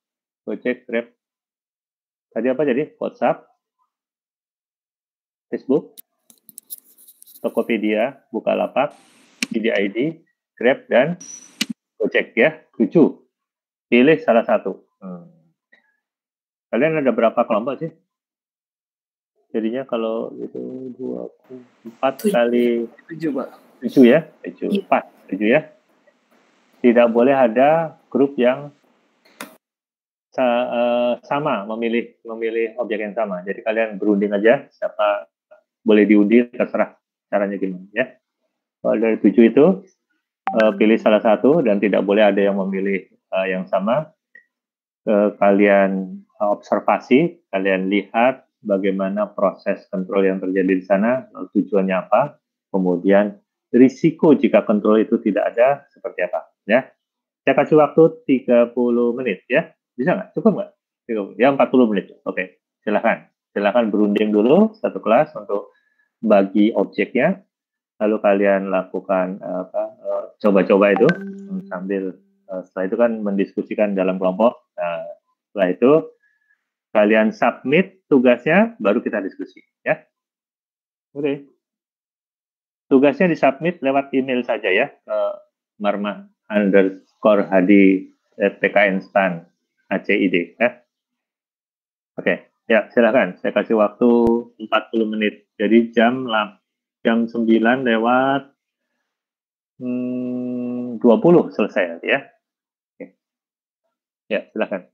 Gojek, Grab. Tadi apa jadi? WhatsApp, Facebook, Tokopedia, Bukalapak, GDID, Grab, dan Gojek ya. 7. Pilih salah satu. Kalian ada berapa kelompok sih? Jadinya kalau itu 24 kali 7 Pak. 7 ya? 7 ya. Tidak boleh ada grup yang sama memilih objek yang sama. Jadi kalian berunding aja, siapa boleh diundi, terserah caranya gimana ya. Kalau dari 7 itu pilih salah satu dan tidak boleh ada yang memilih yang sama. Kalian observasi, kalian lihat bagaimana proses kontrol yang terjadi di sana, lalu tujuannya apa, kemudian risiko jika kontrol itu tidak ada seperti apa ya. Saya kasih waktu 30 menit ya. Bisa nggak? Cukup nggak? Ya 40 menit. Oke, silakan berunding dulu satu kelas untuk bagi objeknya. lalu kalian lakukan coba-coba itu sambil setelah itu kan mendiskusikan dalam kelompok. Nah, setelah itu kalian submit tugasnya, baru kita diskusi, ya. Oke. Tugasnya disubmit lewat email saja ya ke marma_hadi@pknstan.acid ya. Oke, ya silakan. Saya kasih waktu 40 menit. Jadi jam 9 lewat 20 selesai nanti ya. Oke. Ya, silakan.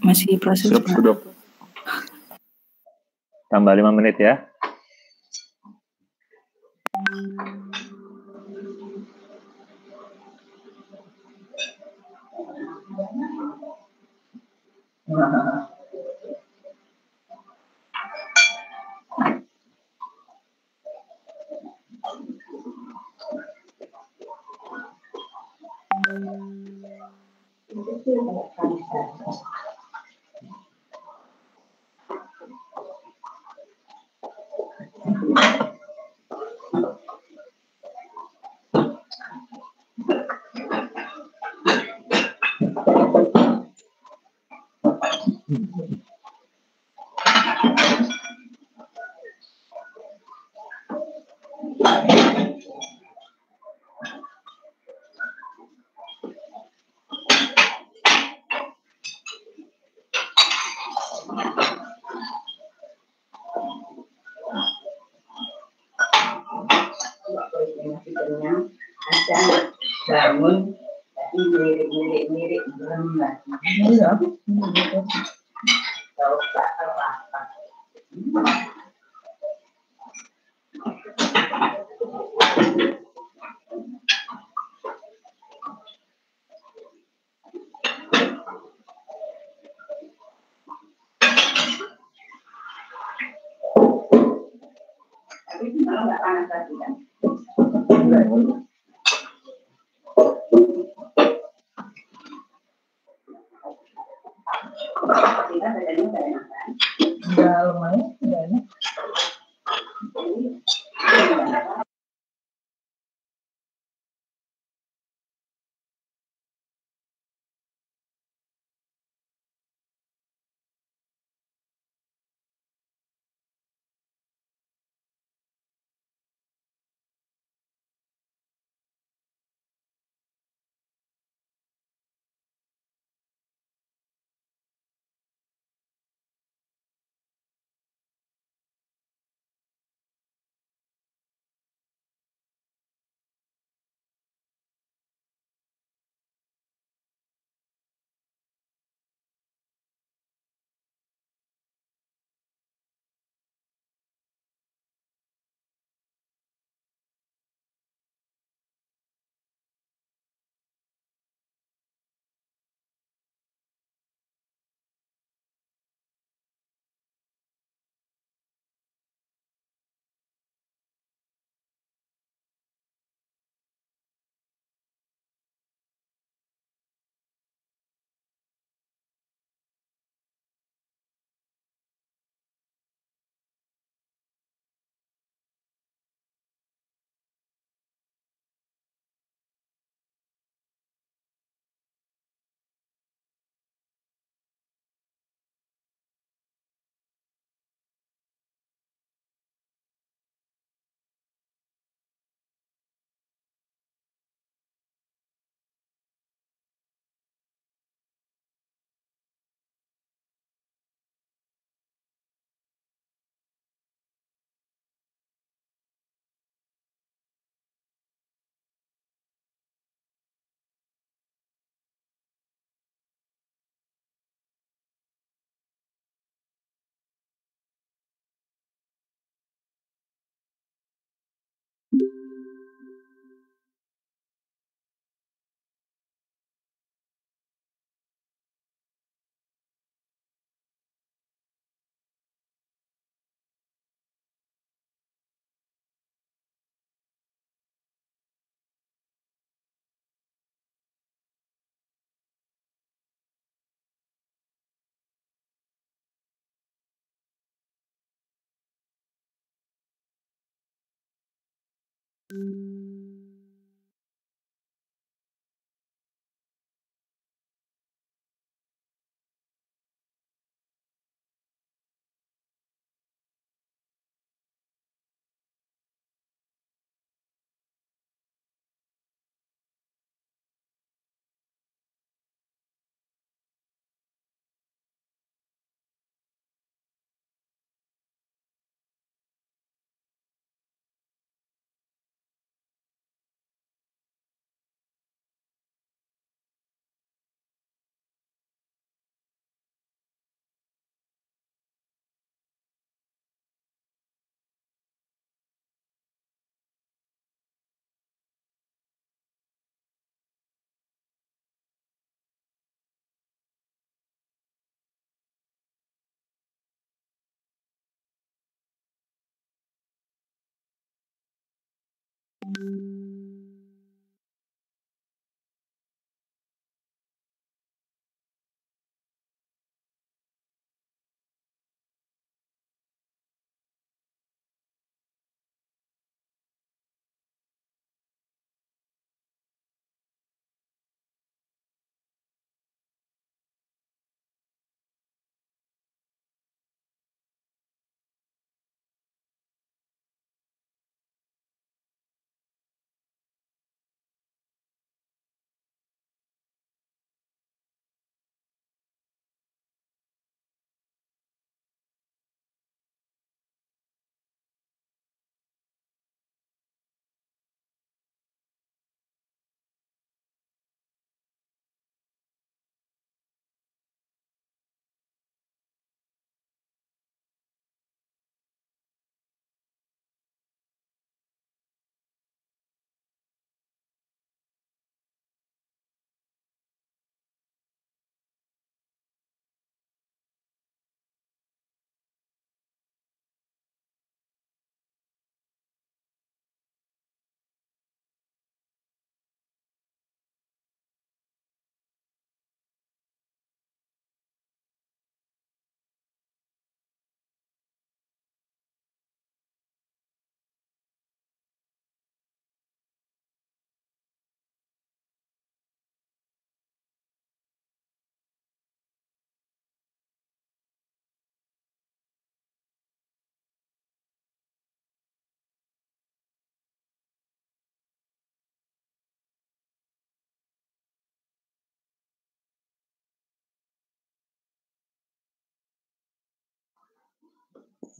Masih proses, Siap, Pak. sudah. Tambah 5 menit ya. Bangun, tapi mirip-mirip berenang. Tahu tak apa-apa. Tapi malah nggak panas lagi kan? Kita bedanya nggak enak kan? Udah lumayan, udah enak.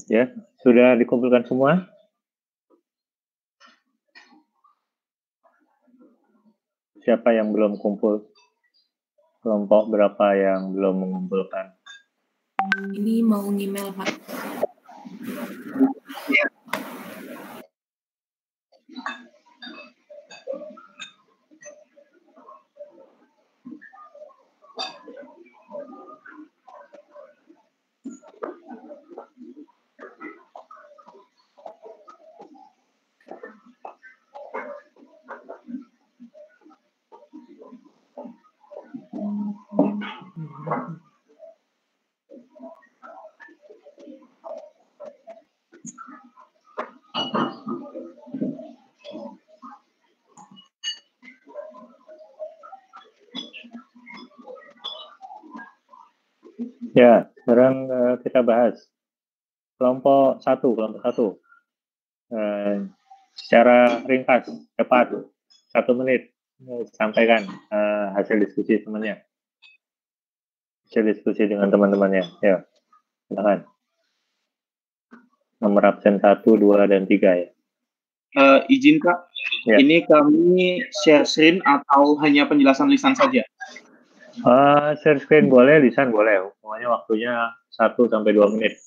Ya, sudah dikumpulkan semua? Siapa yang belum kumpul? Kelompok berapa yang belum mengumpulkan? Ini mau email, Pak. Ya, sekarang kita bahas kelompok satu. Secara ringkas, cepat, 1 menit, sampaikan hasil diskusi temannya, hasil diskusi dengan teman-temannya. Ya, silakan. Nomor absen 1, 2, dan 3 ya. Izin Kak, Ya. ini kami share screen atau hanya penjelasan lisan saja? Share screen boleh, lisan boleh. Pokoknya waktunya 1-2 menit.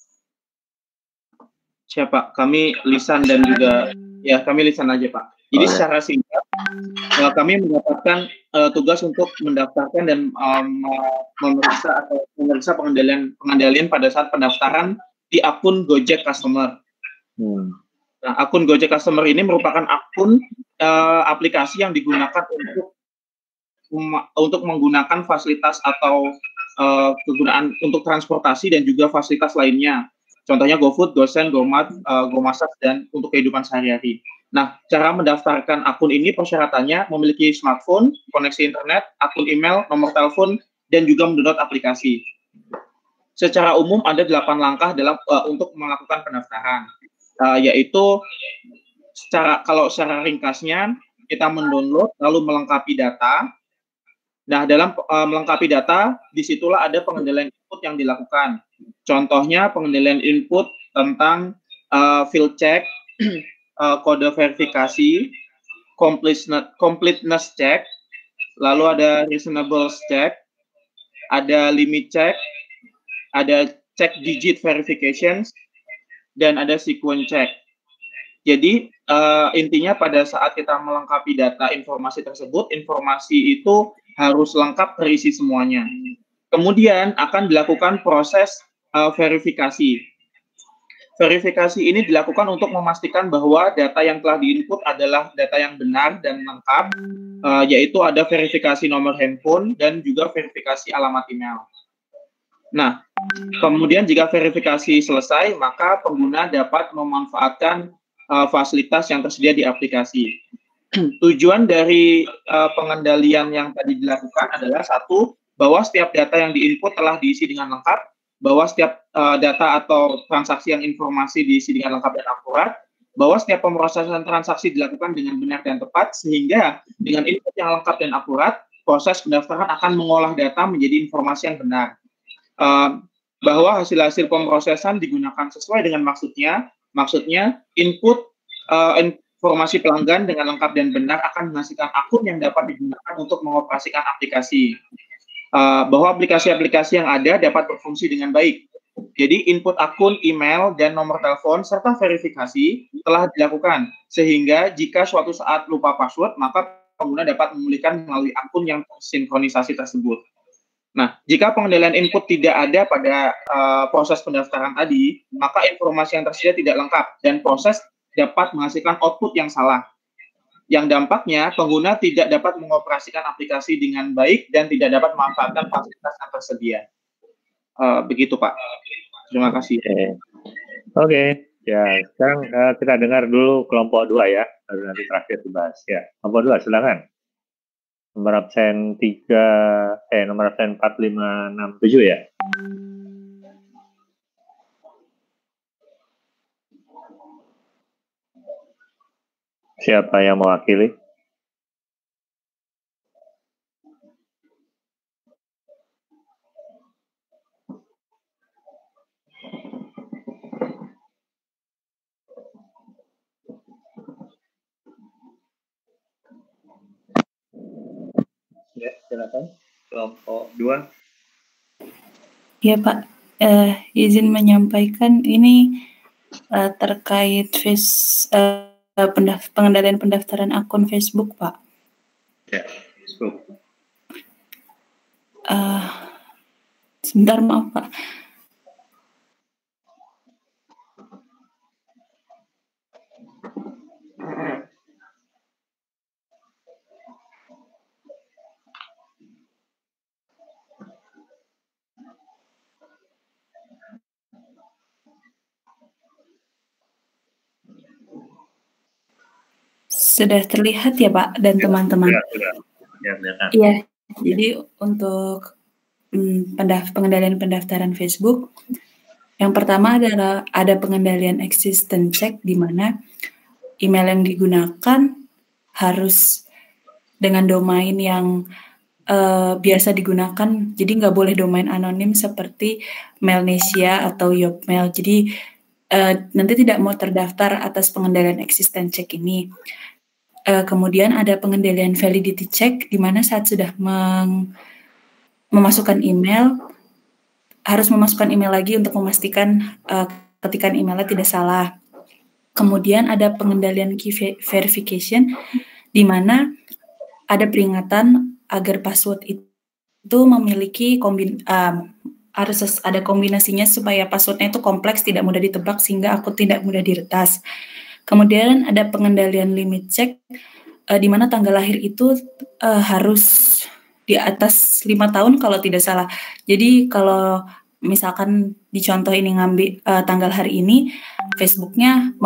Siapa? Kami lisan dan juga ya kami lisan aja Pak. Jadi secara singkat kami mendapatkan tugas untuk mendaftarkan dan memeriksa pengendalian pada saat pendaftaran di akun Gojek Customer. Nah, akun Gojek Customer ini merupakan akun aplikasi yang digunakan untuk menggunakan fasilitas atau kegunaan untuk transportasi dan juga fasilitas lainnya. Contohnya GoFood, GoSend, GoMart, GoMasak, dan untuk kehidupan sehari-hari. Nah, cara mendaftarkan akun ini persyaratannya memiliki smartphone, koneksi internet, akun email, nomor telepon, dan juga mendownload aplikasi. Secara umum ada 8 langkah untuk melakukan pendaftaran, yaitu kalau secara ringkasnya kita mendownload lalu melengkapi data. Nah, dalam melengkapi data, disitulah ada pengendalian input yang dilakukan. Contohnya pengendalian input tentang field check, kode verifikasi, completeness check, lalu ada reasonable check, ada limit check, ada check digit verification, dan ada sequence check. Jadi intinya pada saat kita melengkapi data informasi tersebut, informasi itu harus lengkap terisi semuanya. Kemudian akan dilakukan proses verifikasi. Verifikasi ini dilakukan untuk memastikan bahwa data yang telah diinput adalah data yang benar dan lengkap, yaitu ada verifikasi nomor handphone dan juga verifikasi alamat email. Nah, kemudian jika verifikasi selesai, maka pengguna dapat memanfaatkan fasilitas yang tersedia di aplikasi. Tujuan dari pengendalian yang tadi dilakukan adalah satu, bahwa setiap data yang diinput telah diisi dengan lengkap, bahwa setiap data atau transaksi yang informasi diisi dengan lengkap dan akurat, bahwa setiap pemrosesan transaksi dilakukan dengan benar dan tepat, sehingga dengan input yang lengkap dan akurat, proses pendaftaran akan mengolah data menjadi informasi yang benar. Bahwa hasil-hasil pemrosesan digunakan sesuai dengan maksudnya input informasi pelanggan dengan lengkap dan benar akan menghasilkan akun yang dapat digunakan untuk mengoperasikan aplikasi. Bahwa aplikasi-aplikasi yang ada dapat berfungsi dengan baik. Jadi input akun, email, dan nomor telepon serta verifikasi telah dilakukan, sehingga jika suatu saat lupa password, maka pengguna dapat memulihkan melalui akun yang tersinkronisasi tersebut. Nah, jika pengendalian input tidak ada pada proses pendaftaran tadi, maka informasi yang tersedia tidak lengkap dan proses dapat menghasilkan output yang salah. Yang dampaknya, pengguna tidak dapat mengoperasikan aplikasi dengan baik dan tidak dapat memanfaatkan fasilitas yang tersedia. Begitu, Pak. Terima kasih. Oke. Ya, sekarang kita dengar dulu kelompok 2 ya, baru nanti terakhir dibahas. Ya, kelompok 2, silakan. Nomor absen 4, 5, 6, 7 ya. Siapa yang mewakili? silakan. Kelompok 2. Ya Pak, izin menyampaikan ini terkait pengendalian pendaftaran akun Facebook Pak. Ya, Facebook. Sebentar maaf Pak. Sudah terlihat ya Pak dan teman-teman? Sudah. Ya, silakan. Iya, jadi untuk pengendalian pendaftaran Facebook, yang pertama adalah ada pengendalian existence check, di mana email yang digunakan harus dengan domain yang biasa digunakan, jadi nggak boleh domain anonim seperti Mailnesia atau Yopmail. Jadi nanti tidak mau terdaftar atas pengendalian existence check ini. Kemudian ada pengendalian validity check, di mana saat sudah memasukkan email, harus memasukkan email lagi untuk memastikan ketikan emailnya tidak salah. Kemudian ada pengendalian key verification, di mana ada peringatan agar password itu memiliki harus ada kombinasinya supaya passwordnya itu kompleks, tidak mudah ditebak, sehingga akun tidak mudah diretas. Kemudian ada pengendalian limit check, di mana tanggal lahir itu harus di atas 5 tahun kalau tidak salah. Jadi kalau misalkan di contoh ini ngambil tanggal hari ini, Facebooknya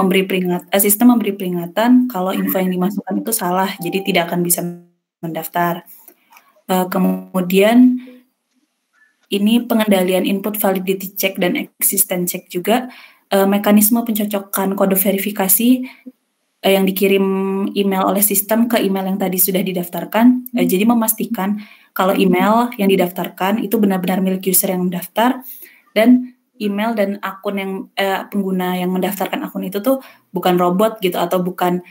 sistem memberi peringatan kalau info yang dimasukkan itu salah, jadi tidak akan bisa mendaftar. Kemudian ini pengendalian input validity check dan existence check juga, mekanisme pencocokan kode verifikasi yang dikirim email oleh sistem ke email yang tadi sudah didaftarkan. Jadi memastikan kalau email yang didaftarkan itu benar-benar milik user yang mendaftar, dan email dan akun yang pengguna yang mendaftarkan akun itu tuh bukan robot gitu atau bukan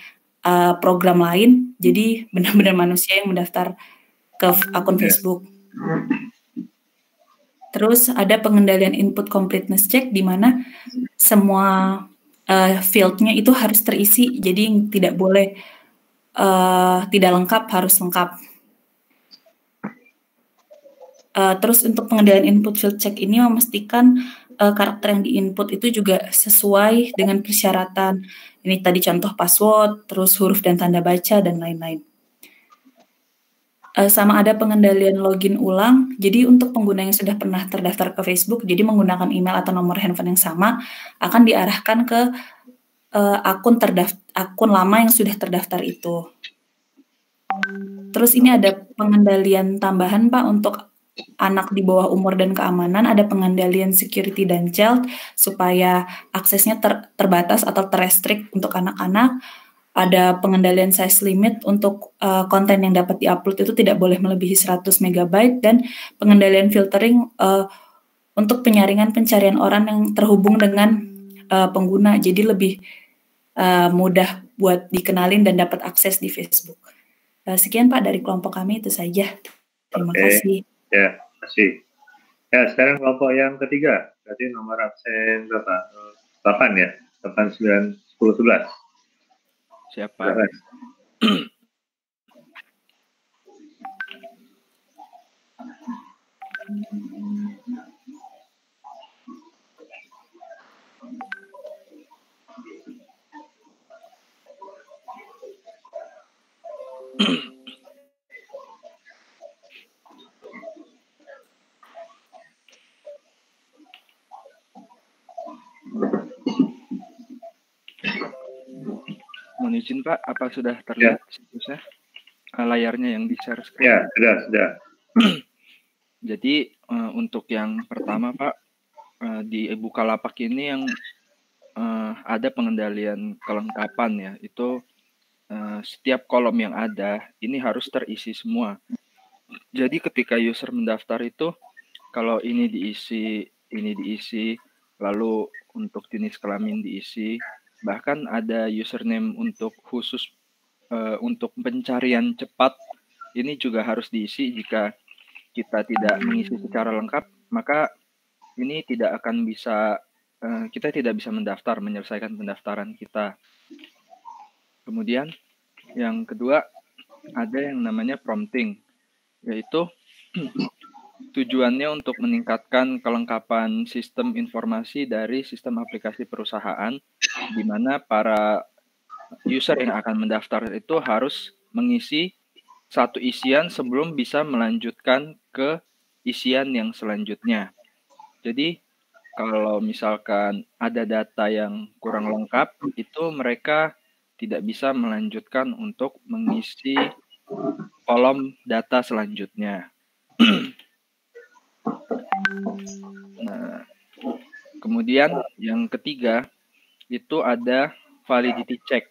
program lain. Jadi benar-benar manusia yang mendaftar ke akun Facebook. Terus ada pengendalian input completeness check, di mana semua field-nya itu harus terisi, jadi tidak boleh tidak lengkap, harus lengkap. Terus untuk pengendalian input field check ini memastikan karakter yang di-input itu juga sesuai dengan persyaratan. Ini tadi contoh password, terus huruf dan tanda baca, dan lain-lain. Sama ada pengendalian login ulang. Jadi untuk pengguna yang sudah pernah terdaftar ke Facebook, jadi menggunakan email atau nomor handphone yang sama, akan diarahkan ke akun lama yang sudah terdaftar itu. Terus ini ada pengendalian tambahan Pak untuk anak di bawah umur dan keamanan, ada pengendalian security dan child supaya aksesnya terbatas atau terrestrict untuk anak-anak. Ada pengendalian size limit untuk konten yang dapat diupload itu tidak boleh melebihi 100 MB, dan pengendalian filtering untuk penyaringan pencarian orang yang terhubung dengan pengguna, jadi lebih mudah buat dikenalin dan dapat akses di Facebook. Sekian Pak dari kelompok kami, itu saja. Terima kasih. Ya, terima kasih. Ya, sekarang kelompok yang ketiga. Berarti nomor absen berapa? 8 ya? 8, 9, 10, 11. Siapa? Mohon izin Pak, apa sudah terlihat layarnya yang di-share screen? Ya, sudah. Jadi untuk yang pertama Pak, di Bukalapak ini yang ada pengendalian kelengkapan ya, itu setiap kolom yang ada ini harus terisi semua. Jadi ketika user mendaftar itu, kalau ini diisi, lalu untuk jenis kelamin diisi, bahkan ada username untuk khusus untuk pencarian cepat ini juga harus diisi. Jika kita tidak mengisi secara lengkap, maka ini tidak akan bisa, kita tidak bisa menyelesaikan pendaftaran kita. Kemudian yang kedua, ada yang namanya prompting, yaitu tujuannya untuk meningkatkan kelengkapan sistem informasi dari sistem aplikasi perusahaan, di mana para user yang akan mendaftar itu harus mengisi satu isian sebelum bisa melanjutkan ke isian yang selanjutnya. Jadi, kalau misalkan ada data yang kurang lengkap, itu mereka tidak bisa melanjutkan untuk mengisi kolom data selanjutnya. Nah, kemudian yang ketiga, itu ada validity check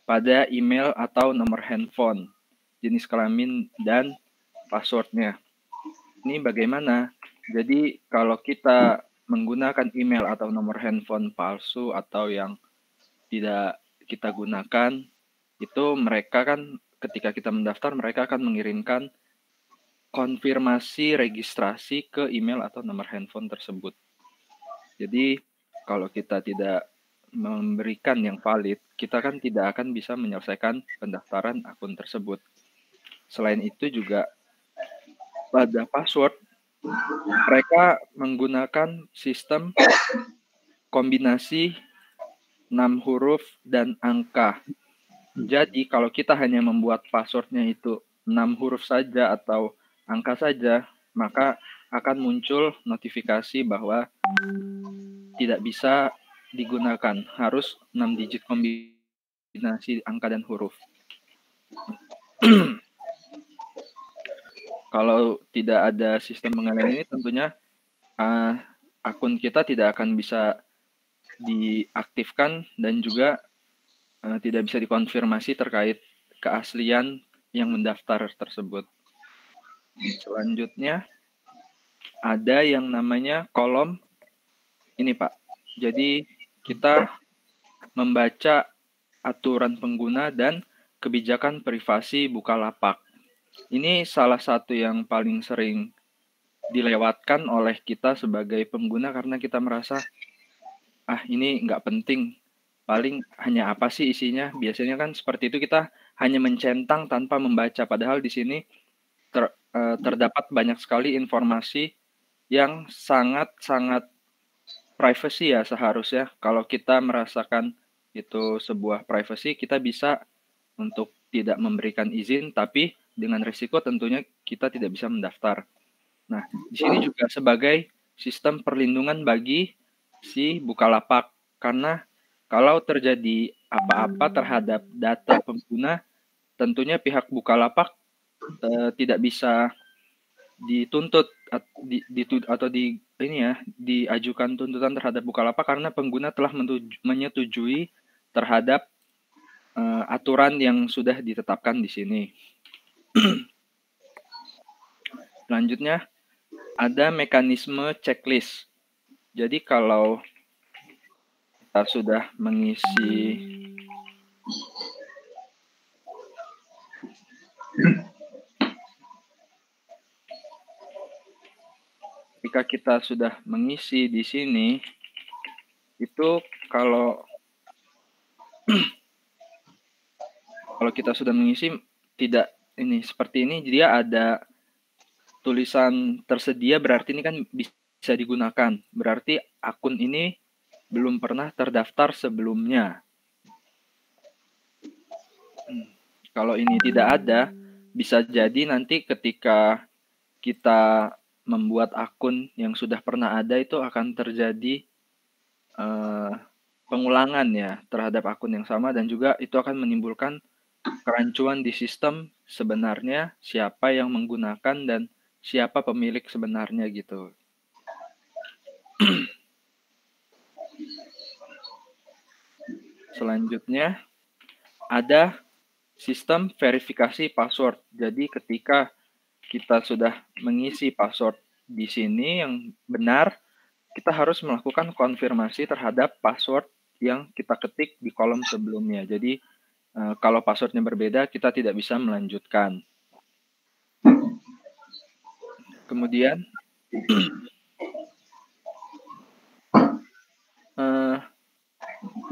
pada email atau nomor handphone, jenis kelamin, dan passwordnya. Ini bagaimana? Jadi kalau kita menggunakan email atau nomor handphone palsu atau yang tidak kita gunakan, itu mereka kan ketika kita mendaftar, mereka akan mengirimkan konfirmasi registrasi ke email atau nomor handphone tersebut. Jadi kalau kita tidak memberikan yang valid, kita kan tidak akan bisa menyelesaikan pendaftaran akun tersebut. Selain itu juga pada password, mereka menggunakan sistem kombinasi 6 huruf dan angka. Jadi kalau kita hanya membuat passwordnya itu 6 huruf saja atau angka saja, maka akan muncul notifikasi bahwa tidak bisa digunakan, harus 6 digit kombinasi angka dan huruf. Kalau tidak ada sistem pengalian ini, tentunya akun kita tidak akan bisa diaktifkan dan juga tidak bisa dikonfirmasi terkait keaslian yang mendaftar tersebut. Selanjutnya, ada yang namanya kolom ini, Pak. Jadi, kita membaca aturan pengguna dan kebijakan privasi Bukalapak. Ini salah satu yang paling sering dilewatkan oleh kita sebagai pengguna karena kita merasa, ini nggak penting, paling hanya apa sih isinya. Biasanya kan seperti itu, kita hanya mencentang tanpa membaca, padahal di sini terdapat banyak sekali informasi yang sangat-sangat privacy ya seharusnya. Kalau kita merasakan itu sebuah privacy, kita bisa untuk tidak memberikan izin, tapi dengan risiko tentunya kita tidak bisa mendaftar. Nah, di sini juga sebagai sistem perlindungan bagi si Bukalapak, karena kalau terjadi apa-apa terhadap data pengguna, tentunya pihak Bukalapak tidak bisa dituntut atau diajukan tuntutan terhadap Bukalapak karena pengguna telah menyetujui terhadap aturan yang sudah ditetapkan di sini. Selanjutnya, ada mekanisme checklist. Jadi kalau kita sudah mengisi di sini, itu kalau kita sudah mengisi tidak seperti ini, dia ada tulisan tersedia, berarti ini kan bisa digunakan. Berarti akun ini belum pernah terdaftar sebelumnya. Kalau ini tidak ada, bisa jadi nanti ketika kita membuat akun yang sudah pernah ada, itu akan terjadi pengulangan ya terhadap akun yang sama, dan juga itu akan menimbulkan kerancuan di sistem sebenarnya siapa yang menggunakan dan siapa pemilik sebenarnya gitu. Selanjutnya ada sistem verifikasi password. Jadi ketika kita sudah mengisi password di sini yang benar, kita harus melakukan konfirmasi terhadap password yang kita ketik di kolom sebelumnya. Jadi kalau passwordnya berbeda, kita tidak bisa melanjutkan. Kemudian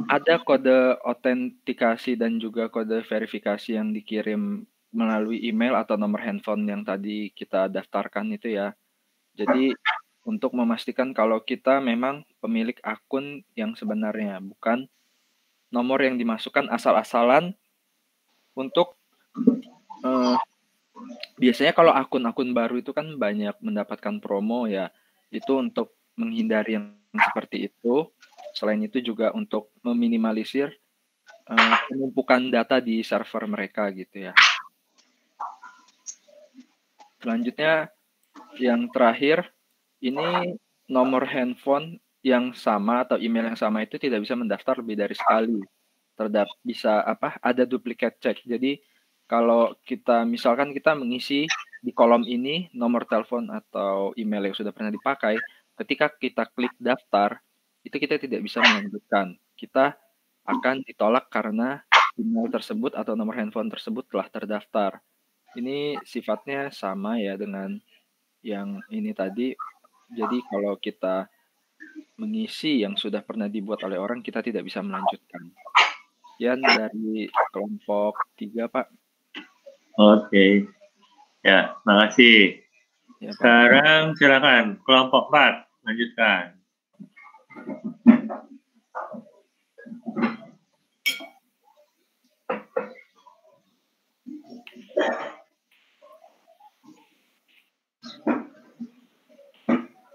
ada kode autentikasi dan juga kode verifikasi yang dikirim melalui email atau nomor handphone yang tadi kita daftarkan itu ya. Jadi untuk memastikan kalau kita memang pemilik akun yang sebenarnya, bukan nomor yang dimasukkan asal-asalan untuk biasanya kalau akun-akun baru itu kan banyak mendapatkan promo ya. Itu untuk menghindari yang seperti itu. Selain itu juga untuk meminimalisir penumpukan data di server mereka gitu ya. Selanjutnya yang terakhir, ini nomor handphone yang sama atau email yang sama itu tidak bisa mendaftar lebih dari sekali. Bisa ada duplicate check. Jadi kalau misalkan kita mengisi di kolom ini nomor telepon atau email yang sudah pernah dipakai, ketika kita klik daftar, itu kita tidak bisa melanjutkan. Kita akan ditolak karena email tersebut atau nomor handphone tersebut telah terdaftar. Ini sifatnya sama ya dengan yang ini tadi. Jadi kalau kita mengisi yang sudah pernah dibuat oleh orang, kita tidak bisa melanjutkan. Sekian dari kelompok 3, Pak. Oke. Ya, makasih. Ya, Pak. Sekarang silakan kelompok 4, lanjutkan.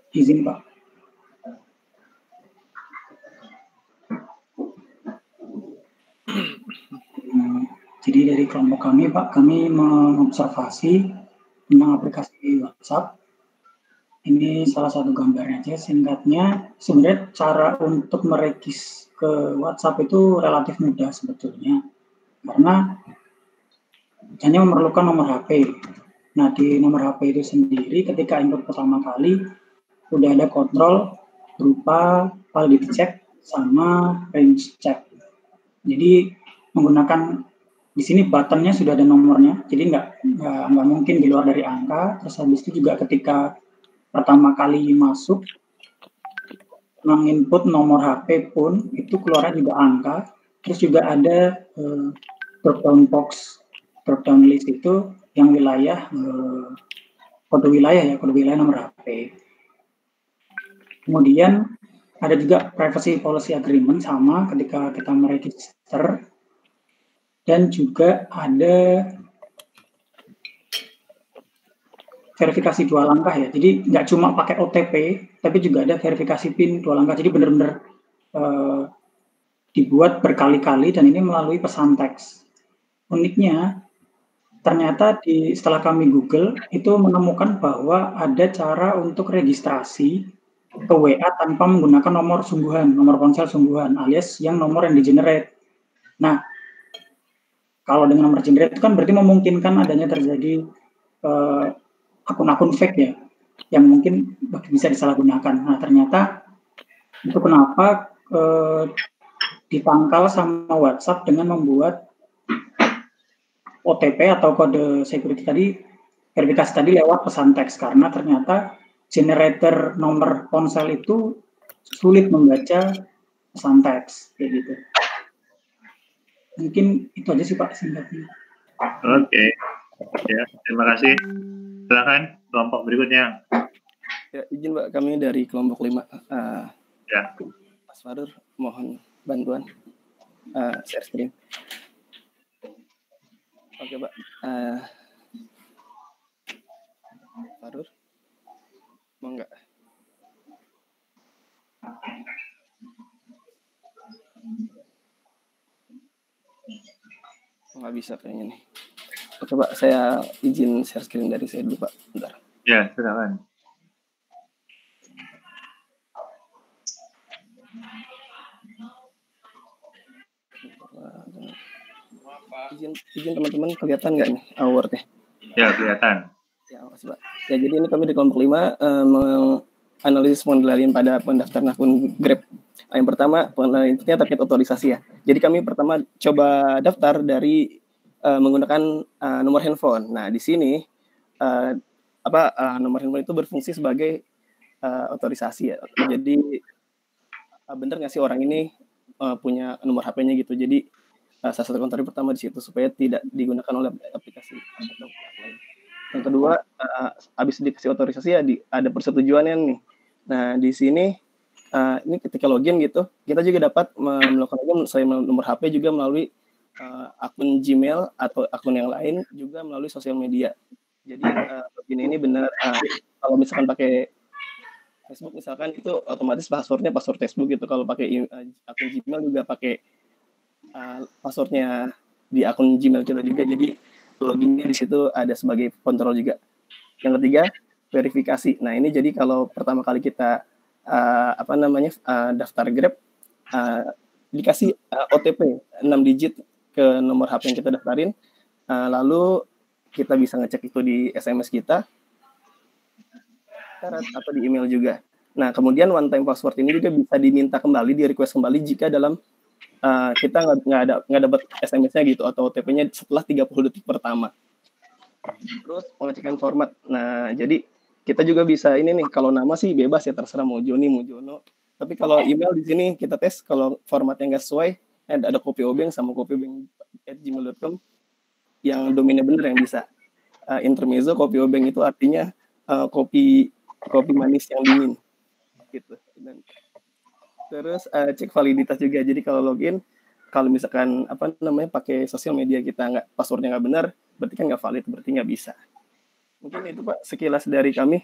Izin, Pak. Jadi dari kelompok kami, Pak, kami mengobservasi tentang aplikasi WhatsApp. Ini salah satu gambarnya aja, singkatnya. Sebenarnya cara untuk meregis ke WhatsApp itu relatif mudah sebetulnya. Karena hanya memerlukan nomor HP. Nah, di nomor HP itu sendiri, ketika input pertama kali, udah ada kontrol berupa validity check sama range check. Jadi menggunakan di sini buttonnya sudah ada nomornya, jadi nggak mungkin di luar dari angka. Terus habis itu juga ketika pertama kali masuk menginput nomor HP pun itu keluarnya juga angka. Terus juga ada drop-down box, drop-down list itu yang wilayah kode wilayah nomor HP. Kemudian ada juga privacy policy agreement sama ketika kita meregister, dan juga ada verifikasi 2 langkah ya. Jadi nggak cuma pakai OTP, tapi juga ada verifikasi PIN 2 langkah. Jadi benar-benar dibuat berkali-kali dan ini melalui pesan teks. Uniknya, ternyata setelah kami Google itu menemukan bahwa ada cara untuk registrasi ke WA tanpa menggunakan nomor sungguhan, nomor ponsel sungguhan, alias yang nomor yang di-generate. Nah, kalau dengan nomor generate itu kan berarti memungkinkan adanya terjadi akun-akun fake ya, yang mungkin bisa disalahgunakan. Nah, ternyata itu kenapa ditangkal sama WhatsApp dengan membuat OTP atau kode security tadi, verifikasi tadi lewat pesan teks, karena ternyata generator nomor ponsel itu sulit membaca pesan teks, kayak gitu. Mungkin itu aja sih Pak singkatnya. Oke. Ya, terima kasih. Silakan kelompok berikutnya. Ya, izin Pak, kami dari kelompok 5. Ya. Mas Farur, mohon bantuan share screen. Oke Pak. Farur, mau nggak? Nggak bisa kayaknya nih. Oke Pak, saya izin share screen dari saya dulu Pak. Bentar. Ya, silakan. Izin teman-teman, kelihatan nggak nih awardnya? Ya, kelihatan. Ya, makasih Pak. Ya, jadi ini kami di kelompok 5 menganalisis pengendalian pada pendaftaran akun Grab. Yang pertama, pengendaliannya terkait otorisasi ya. Jadi kami pertama coba daftar dari menggunakan nomor handphone. Nah, di sini nomor handphone itu berfungsi sebagai otorisasi ya. Jadi benar nggak sih orang ini punya nomor HP-nya gitu. Jadi salah satu kontrak pertama di situ supaya tidak digunakan oleh aplikasi atau pihak lain. Yang kedua, habis dikasih otorisasi ya ada persetujuannya nih. Nah di sini ini ketika login gitu, kita juga dapat melakukan login selain nomor HP juga melalui akun Gmail atau akun yang lain juga melalui sosial media. Jadi login ini benar kalau misalkan pakai Facebook misalkan itu otomatis passwordnya password Facebook gitu. Kalau pakai akun Gmail juga pakai passwordnya di akun Gmail kita juga. Jadi loginnya di situ ada sebagai kontrol juga. Yang ketiga verifikasi. Nah ini jadi kalau pertama kali kita daftar Grab dikasih OTP 6 digit ke nomor HP yang kita daftarin, lalu kita bisa ngecek itu di SMS kita atau di email juga. Nah kemudian one time password ini juga bisa diminta kembali, di request kembali jika dalam kita nggak dapat SMS-nya gitu atau OTP-nya setelah 30 detik pertama. Terus pengecekan format. Nah jadi kita juga bisa ini nih, kalau nama sih bebas ya, terserah mau Joni mau Jono. Tapi kalau email di sini kita tes kalau formatnya nggak sesuai, ada copy obeng sama copyobeng@gmail.com yang domainnya bener yang bisa. Intermezzo copy obeng itu artinya kopi manis yang dingin gitu. Dan terus cek validitas juga. Jadi kalau login, kalau misalkan pakai sosial media kita passwordnya nggak benar, berarti kan nggak valid, berarti nggak bisa. Mungkin itu Pak sekilas dari kami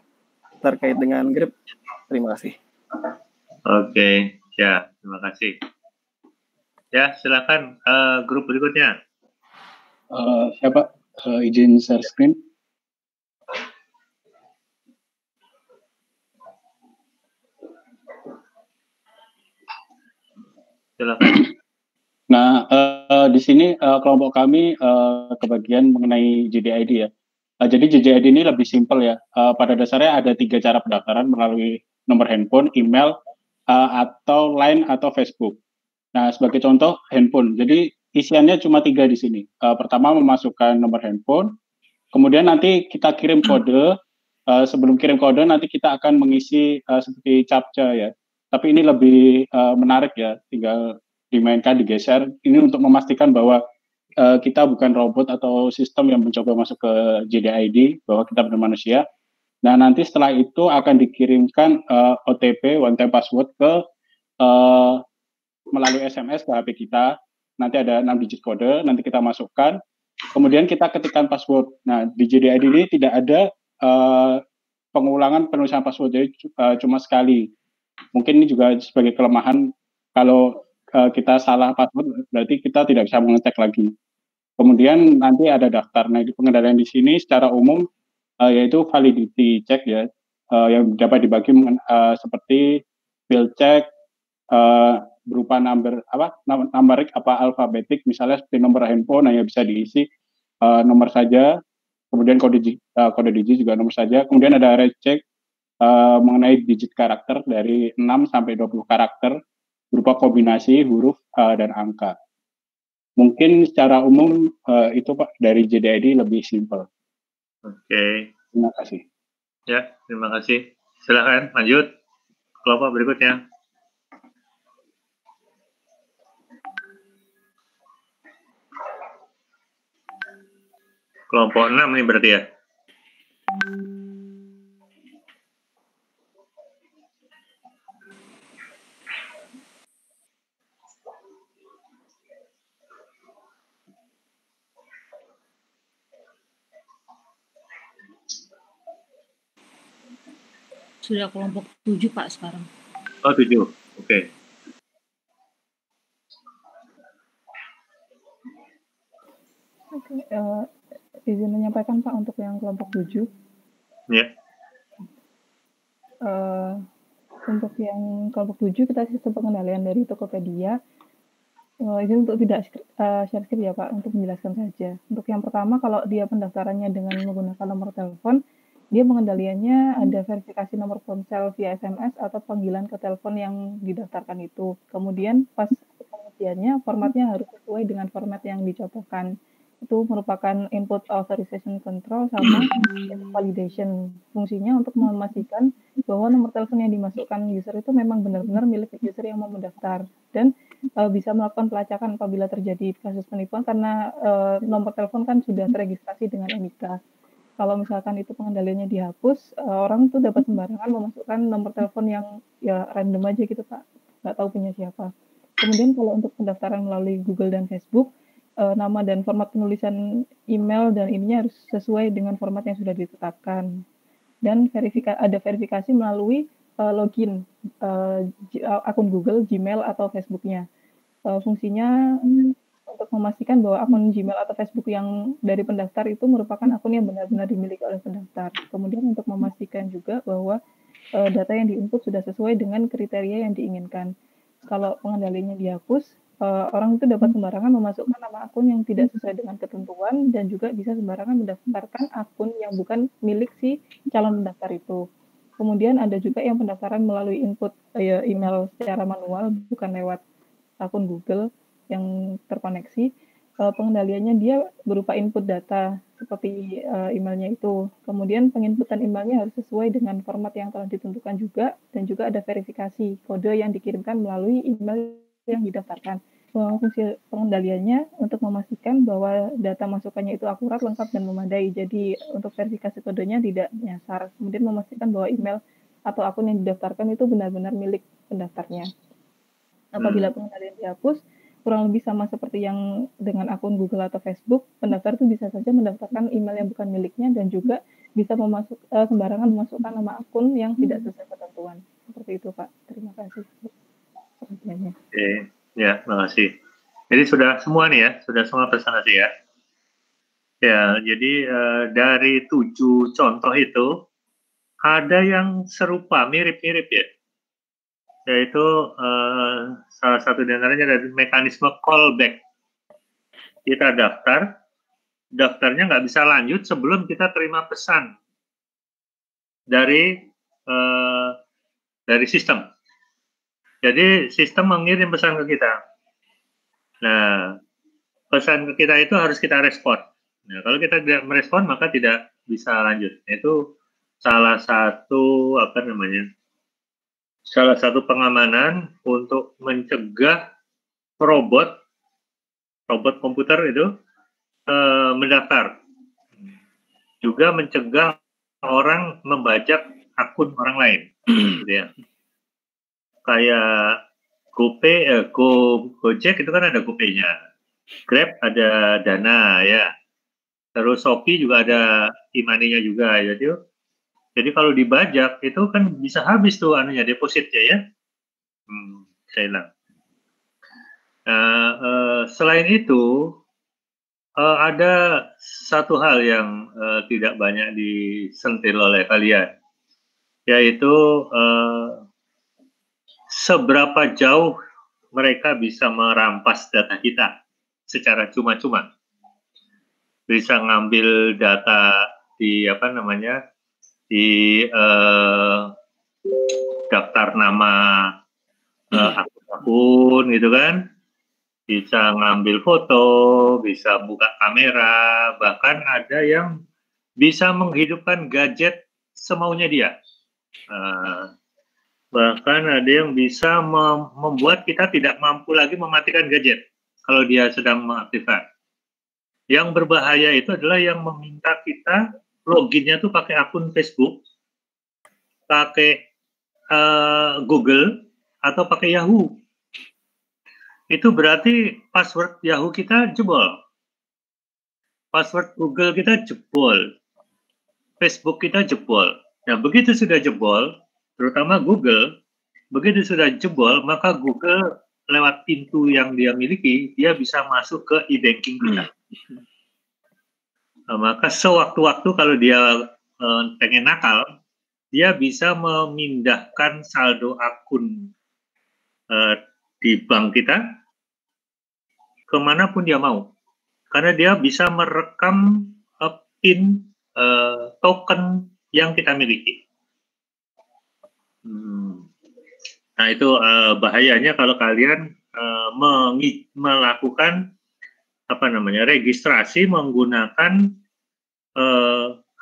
terkait dengan Grab. Terima kasih. Oke, ya terima kasih. Ya silakan grup berikutnya. Siapa izin share screen? Silakan. Nah, di sini kelompok kami kebagian mengenai JDID ya. Jadi JDID ini lebih simpel ya. Pada dasarnya ada 3 cara pendaftaran melalui nomor handphone, email, atau Line atau Facebook. Nah, sebagai contoh handphone. Jadi isiannya cuma 3 di sini. Pertama memasukkan nomor handphone, kemudian nanti kita kirim kode. Sebelum kirim kode nanti kita akan mengisi seperti captcha ya. Tapi ini lebih menarik ya, tinggal dimainkan, digeser. Ini untuk memastikan bahwa kita bukan robot atau sistem yang mencoba masuk ke JDID, bahwa kita benar manusia. Nah, nanti setelah itu akan dikirimkan OTP, one time password melalui SMS ke HP kita. Nanti ada 6 digit kode, nanti kita masukkan. Kemudian kita ketikkan password. Nah, di JDID ini tidak ada pengulangan penulisan password, jadi cuma sekali. Mungkin ini juga sebagai kelemahan, kalau kita salah password berarti kita tidak bisa mengecek lagi. Kemudian nanti ada daftar. Nah, di pengendalian di sini secara umum yaitu validity check ya, yang dapat dibagi seperti field check berupa numerik alfabetik, misalnya seperti nomor handphone hanya bisa diisi nomor saja. Kemudian kode digit juga nomor saja. Kemudian ada rate check mengenai digit karakter dari 6 sampai 20 karakter berupa kombinasi huruf dan angka. Mungkin secara umum itu Pak dari JDID lebih simpel. Oke. Terima kasih. Ya, terima kasih. Silakan lanjut. Kelompok berikutnya. Kelompok 6 nih berarti ya. Sudah kelompok 7 Pak sekarang. Oh 7, oke. Oke, izin menyampaikan Pak untuk yang kelompok 7. Ya. Untuk yang kelompok 7 kita sistem pengendalian dari Tokopedia. Ini untuk tidak share screen ya Pak, untuk menjelaskan saja. Untuk yang pertama, kalau dia pendaftarannya dengan menggunakan nomor telepon, dia pengendaliannya ada verifikasi nomor ponsel via SMS atau panggilan ke telepon yang didaftarkan itu. Kemudian pas pengisiannya, formatnya harus sesuai dengan format yang dicontohkan. itu merupakan input authorization control sama input validation. Fungsinya untuk memastikan bahwa nomor telepon yang dimasukkan user itu memang benar-benar milik user yang mau mendaftar, dan bisa melakukan pelacakan apabila terjadi kasus penipuan karena nomor telepon kan sudah terregistrasi dengan NIK. Kalau misalkan itu pengendaliannya dihapus, orang tuh dapat sembarangan memasukkan nomor telepon yang ya random aja gitu Pak, nggak tahu punya siapa. Kemudian kalau untuk pendaftaran melalui Google dan Facebook, nama dan format penulisan email dan ininya harus sesuai dengan format yang sudah ditetapkan. Dan ada verifikasi melalui login akun Google, Gmail, atau Facebook-nya. Fungsinya untuk memastikan bahwa akun Gmail atau Facebook yang dari pendaftar itu merupakan akun yang benar-benar dimiliki oleh pendaftar. Kemudian untuk memastikan juga bahwa data yang diinput sudah sesuai dengan kriteria yang diinginkan. Kalau pengendaliannya dihapus, orang itu dapat sembarangan memasukkan nama akun yang tidak sesuai dengan ketentuan dan juga bisa sembarangan mendaftarkan akun yang bukan milik si calon pendaftar itu. Kemudian ada juga yang pendaftaran melalui input email secara manual, bukan lewat akun Google yang terkoneksi. Pengendaliannya dia berupa input data seperti emailnya itu. Kemudian penginputan emailnya harus sesuai dengan format yang telah ditentukan juga, dan juga ada verifikasi kode yang dikirimkan melalui email yang didaftarkan. Fungsi pengendaliannya untuk memastikan bahwa data masukannya itu akurat, lengkap, dan memadai. Jadi untuk verifikasi kodenya tidak nyasar. Kemudian memastikan bahwa email atau akun yang didaftarkan itu benar-benar milik pendaftarnya. Apabila pengendalian dihapus, kurang lebih sama seperti yang dengan akun Google atau Facebook, pendaftar itu bisa saja mendaftarkan email yang bukan miliknya dan juga bisa sembarangan memasukkan nama akun yang tidak sesuai ketentuan. Seperti itu Pak. Terima kasih perhatiannya. Oke, ya, terima kasih. Jadi sudah semua nih ya, sudah semua presentasi ya. Ya, jadi dari 7 contoh itu ada yang serupa, mirip-mirip ya. Yaitu salah satu di antaranya dari mekanisme callback. Kita daftarnya nggak bisa lanjut sebelum kita terima pesan dari sistem. Jadi sistem mengirim pesan ke kita. Nah, pesan ke kita itu harus kita respon. Nah, kalau kita tidak merespon maka tidak bisa lanjut. Itu salah satu salah satu pengamanan untuk mencegah robot komputer itu mendaftar. Juga mencegah orang membajak akun orang lain. Gitu ya. Kayak Gojek itu kan ada GoPay-nya. Grab ada Dana ya. Terus Shopee juga ada e-money-nya juga. Jadi kalau dibajak itu kan bisa habis tuh depositnya ya. Saya bilang. Selain itu ada satu hal yang tidak banyak disentil oleh kalian, yaitu seberapa jauh mereka bisa merampas data kita secara cuma-cuma. Bisa ngambil data di daftar nama akun gitu kan, bisa ngambil foto, bisa buka kamera, bahkan ada yang bisa menghidupkan gadget semaunya dia. Bahkan ada yang bisa membuat kita tidak mampu lagi mematikan gadget kalau dia sedang mengaktifkan. Yang berbahaya itu adalah yang meminta kita loginnya tuh pakai akun Facebook, pakai Google, atau pakai Yahoo. Itu berarti password Yahoo kita jebol. Password Google kita jebol. Facebook kita jebol. Nah, begitu sudah jebol, terutama Google, begitu sudah jebol, maka Google lewat pintu yang dia miliki, dia bisa masuk ke e-banking kita. Nah, maka sewaktu-waktu kalau dia pengen nakal, dia bisa memindahkan saldo akun di bank kita kemanapun dia mau. Karena dia bisa merekam PIN token yang kita miliki. Nah, itu bahayanya kalau kalian melakukan registrasi menggunakan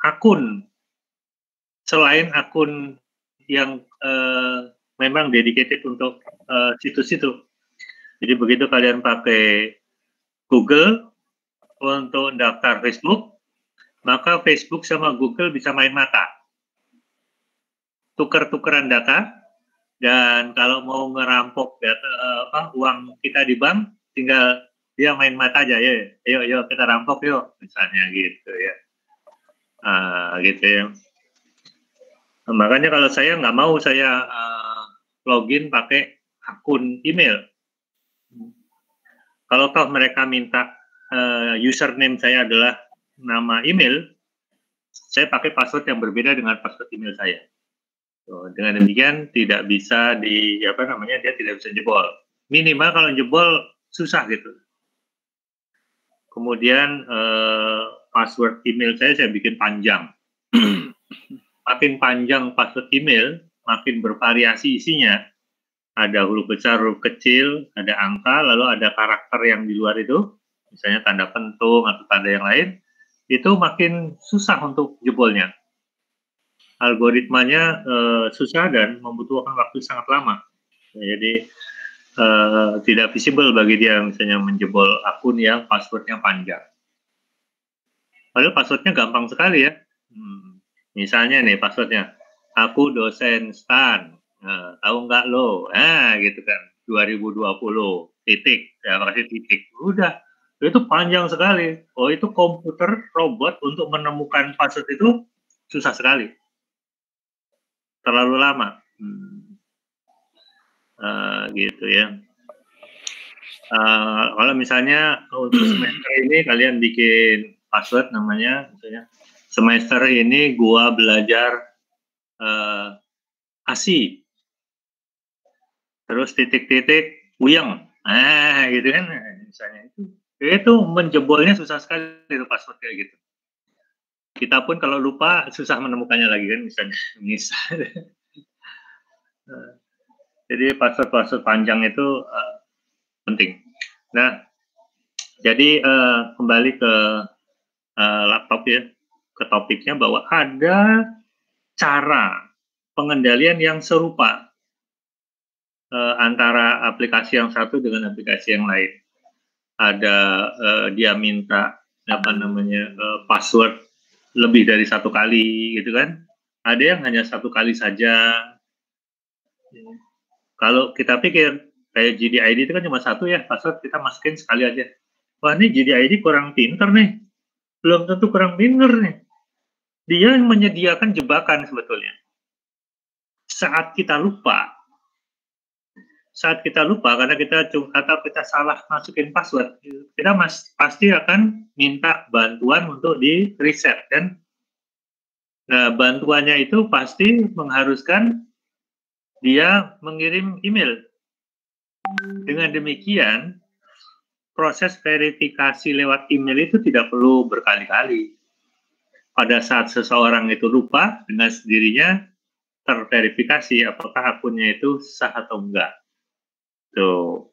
akun selain akun yang memang dedicated untuk situs itu. Jadi begitu kalian pakai Google untuk daftar Facebook, maka Facebook sama Google bisa main mata, tuker-tukeran data, dan kalau mau ngerampok data uang kita di bank, tinggal dia main mata aja, ya, yuk kita rampok yuk, misalnya gitu ya, gitu ya. Makanya kalau saya nggak mau saya login pakai akun email. Kalau toh mereka minta username saya adalah nama email, saya pakai password yang berbeda dengan password email saya. Dengan demikian tidak bisa dia tidak bisa jebol. Minimal kalau jebol susah gitu. Kemudian password email saya bikin panjang. Makin panjang password email, makin bervariasi isinya. Ada huruf besar, huruf kecil, ada angka, lalu ada karakter yang di luar itu, misalnya tanda pentung atau tanda yang lain, itu makin susah untuk jebolnya. Algoritmanya susah dan membutuhkan waktu sangat lama. Jadi tidak visible bagi dia misalnya menjebol akun yang passwordnya panjang. Padahal passwordnya gampang sekali ya. Misalnya nih passwordnya, aku dosen STAN, tahu nggak lo? Gitu kan, 2020, titik, ya makasih titik. Udah, itu panjang sekali. Oh itu komputer, robot untuk menemukan password itu susah sekali. Terlalu lama. Gitu ya. Kalau misalnya untuk semester ini kalian bikin password namanya, misalnya, semester ini gua belajar ASI, terus titik-titik Uyeng, gitu kan, misalnya itu menjebolnya susah sekali itu password kayak gitu. Kita pun kalau lupa susah menemukannya lagi kan, misalnya. Jadi password panjang itu penting. Nah, jadi kembali ke laptop ya, ke topiknya bahwa ada cara pengendalian yang serupa antara aplikasi yang satu dengan aplikasi yang lain. Ada dia minta password lebih dari satu kali gitu kan. Ada yang hanya satu kali saja. Kalau kita pikir kayak GDID itu kan cuma satu ya, password kita masukin sekali aja. Wah ini GDID kurang pinter nih. Belum tentu kurang pinter nih. Dia yang menyediakan jebakan sebetulnya. Saat kita lupa karena kita salah masukin password, kita pasti akan minta bantuan untuk di reset kan. Nah, bantuannya itu pasti mengharuskan dia mengirim email. Dengan demikian, proses verifikasi lewat email itu tidak perlu berkali-kali. Pada saat seseorang itu lupa, dengan sendirinya terverifikasi apakah akunnya itu sah atau enggak. Tuh.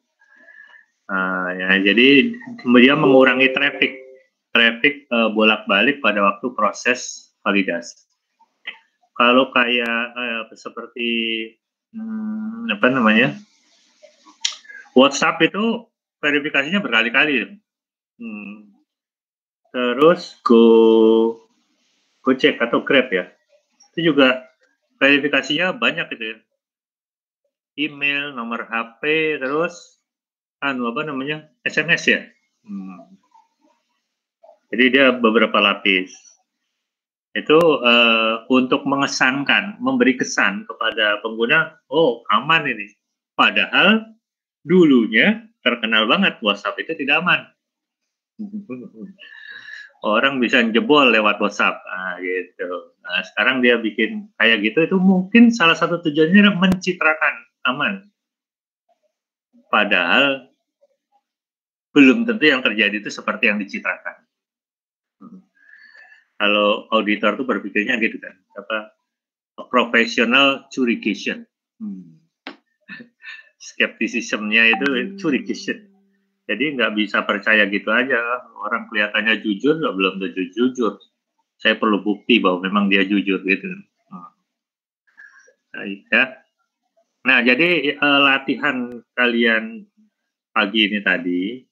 Ya, jadi dia mengurangi traffic bolak-balik pada waktu proses validasi. Kalau kayak seperti WhatsApp itu verifikasinya berkali-kali. Terus Gojek atau Grab ya, itu juga verifikasinya banyak gitu ya. Email, nomor HP, terus SMS ya. Jadi dia beberapa lapis. Itu untuk mengesankan, memberi kesan kepada pengguna, oh aman ini. Padahal dulunya terkenal banget WhatsApp itu tidak aman. Orang bisa jebol lewat WhatsApp, gitu. Nah, sekarang dia bikin kayak gitu, itu mungkin salah satu tujuannya mencitrakan aman. Padahal belum tentu yang terjadi itu seperti yang dicitrakan. Kalau auditor tuh berpikirnya gitu kan, professional curigation. Skeptisismnya itu curigation. Jadi nggak bisa percaya gitu aja. Orang kelihatannya jujur, belum tentu jujur. Saya perlu bukti bahwa memang dia jujur gitu. Ya. Nah, jadi latihan kalian pagi ini tadi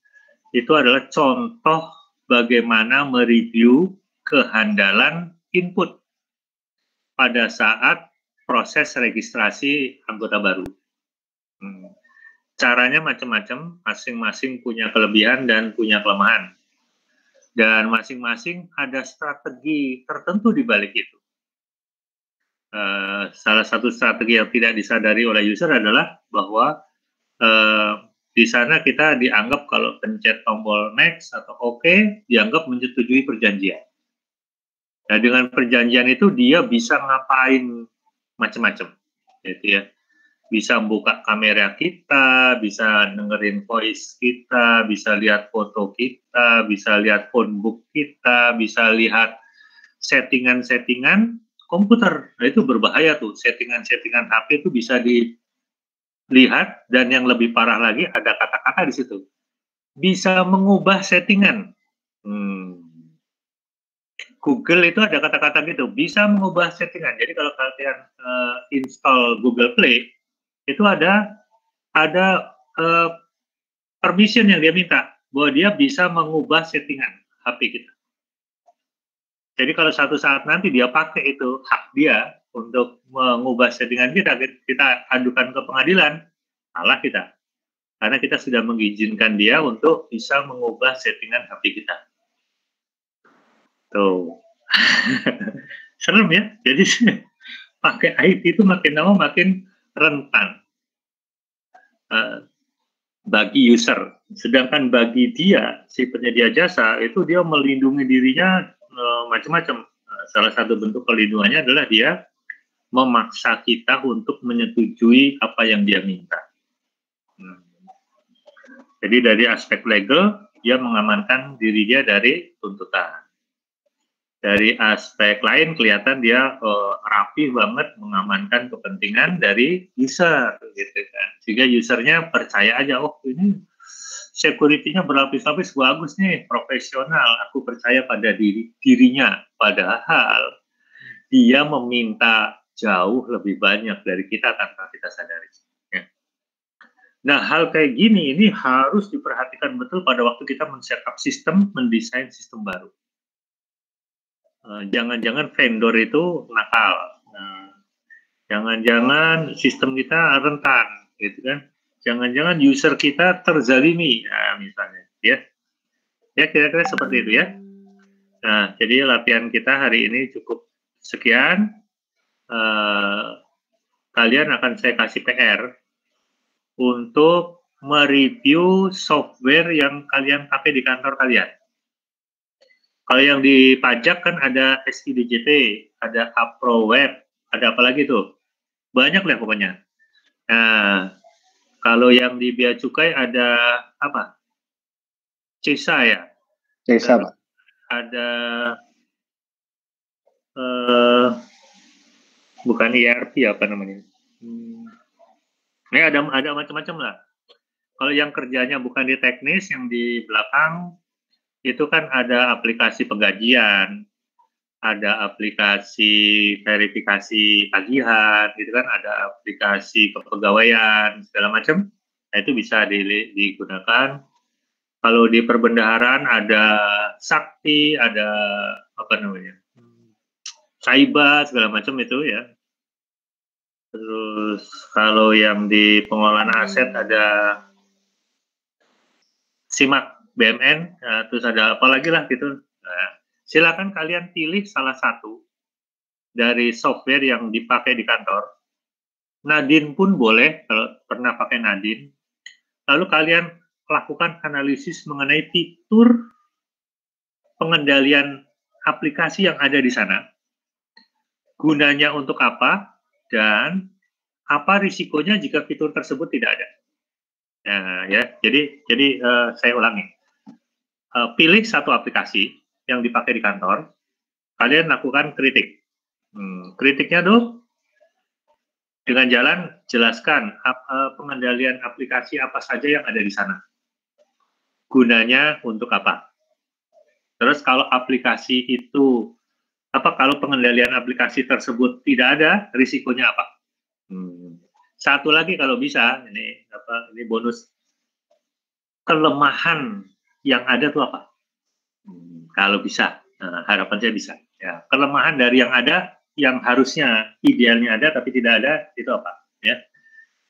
itu adalah contoh bagaimana mereview kehandalan input pada saat proses registrasi anggota baru. Caranya macam-macam, masing-masing punya kelebihan dan punya kelemahan. Dan masing-masing ada strategi tertentu di balik itu. Salah satu strategi yang tidak disadari oleh user adalah bahwa di sana kita dianggap kalau pencet tombol next atau OK, dianggap menyetujui perjanjian. Nah, dengan perjanjian itu dia bisa ngapain macam-macam, gitu ya. Bisa buka kamera kita, bisa dengerin voice kita, bisa lihat foto kita, bisa lihat phone book kita, bisa lihat settingan-settingan komputer. Nah, itu berbahaya tuh, settingan-settingan HP itu bisa dilihat, dan yang lebih parah lagi ada kata-kata di situ. Bisa mengubah settingan. Google itu ada kata-kata gitu, bisa mengubah settingan. Jadi kalau kalian install Google Play, itu ada permission yang dia minta bahwa dia bisa mengubah settingan HP kita. Jadi kalau suatu saat nanti dia pakai itu hak dia untuk mengubah settingan kita adukan ke pengadilan, salah kita. Karena kita sudah mengizinkan dia untuk bisa mengubah settingan HP kita. Tuh. Serem ya. Jadi pakai IT itu makin lama makin rentan bagi user. Sedangkan bagi dia, si penyedia jasa, itu dia melindungi dirinya macam-macam. Salah satu bentuk pelindungannya adalah dia memaksa kita untuk menyetujui apa yang dia minta. Jadi dari aspek legal, dia mengamankan diri dia dari tuntutan. Dari aspek lain kelihatan dia rapi banget mengamankan kepentingan dari user, gitu kan. Sehingga usernya percaya aja, oh ini security-nya berlapis-lapis, bagus nih, profesional, aku percaya pada dirinya. Padahal dia meminta jauh lebih banyak dari kita tanpa kita sadari. Ya. Nah, hal kayak gini ini harus diperhatikan betul pada waktu kita men-setup sistem, mendesain sistem baru. Jangan-jangan vendor itu nakal, jangan-jangan sistem kita rentan, gitu kan? Jangan-jangan user kita terzalimi, misalnya, ya kira-kira seperti itu ya. Nah, jadi latihan kita hari ini cukup sekian. Kalian akan saya kasih PR untuk mereview software yang kalian pakai di kantor kalian. Kalau yang di pajak kan ada SIDJT, ada APROWEB, ada apa lagi tuh? Banyak lah pokoknya. Nah, kalau yang di Bea Cukai ada apa? CESA ya? CESA, Pak. Ada bukan ERP apa namanya? Ini ada macam-macam lah. Kalau yang kerjanya bukan di teknis, yang di belakang itu kan ada aplikasi penggajian, ada aplikasi verifikasi tagihan, gitu kan, ada aplikasi kepegawaian, segala macam. Nah, itu bisa digunakan. Kalau di perbendaharaan ada Sakti, ada apa namanya, Saiba, segala macam itu ya. Terus kalau yang di pengelolaan aset ada SIMAK BMN, terus ada apa lagi lah gitu. Nah, silakan kalian pilih salah satu dari software yang dipakai di kantor. Nadine pun boleh kalau pernah pakai Nadine. Lalu kalian lakukan analisis mengenai fitur pengendalian aplikasi yang ada di sana. Gunanya untuk apa dan apa risikonya jika fitur tersebut tidak ada. Nah, ya, jadi saya ulangi. Pilih satu aplikasi yang dipakai di kantor, kalian lakukan kritik. Kritiknya tuh dengan jalan jelaskan pengendalian aplikasi apa saja yang ada di sana. gunanya untuk apa. Terus kalau aplikasi itu, kalau pengendalian aplikasi tersebut tidak ada, risikonya apa? Satu lagi kalau bisa, ini bonus, kelemahan yang ada itu apa? Kalau bisa, harapan saya bisa. Ya, kelemahan dari yang ada, yang harusnya idealnya ada tapi tidak ada, itu apa? Ya,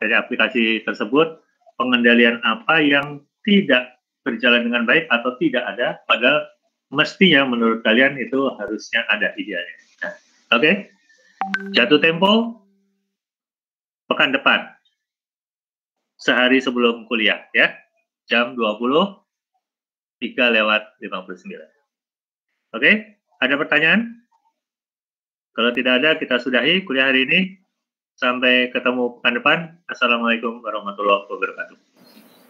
dari aplikasi tersebut, pengendalian apa yang tidak berjalan dengan baik atau tidak ada, padahal mestinya menurut kalian itu harusnya ada idealnya. Nah, oke? Jatuh tempo pekan depan, sehari sebelum kuliah, ya, jam 23:59. Oke? Ada pertanyaan? Kalau tidak ada, kita sudahi kuliah hari ini. Sampai ketemu pekan depan. Assalamualaikum warahmatullahi wabarakatuh.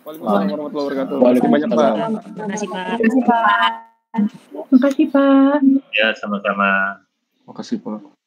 Waalaikumsalam warahmatullahi wabarakatuh. Waalaikumsalam. Terima kasih banyak, Pak. Terima kasih, Pak. Terima kasih, Pak. Ya, sama-sama. Makasih Pak.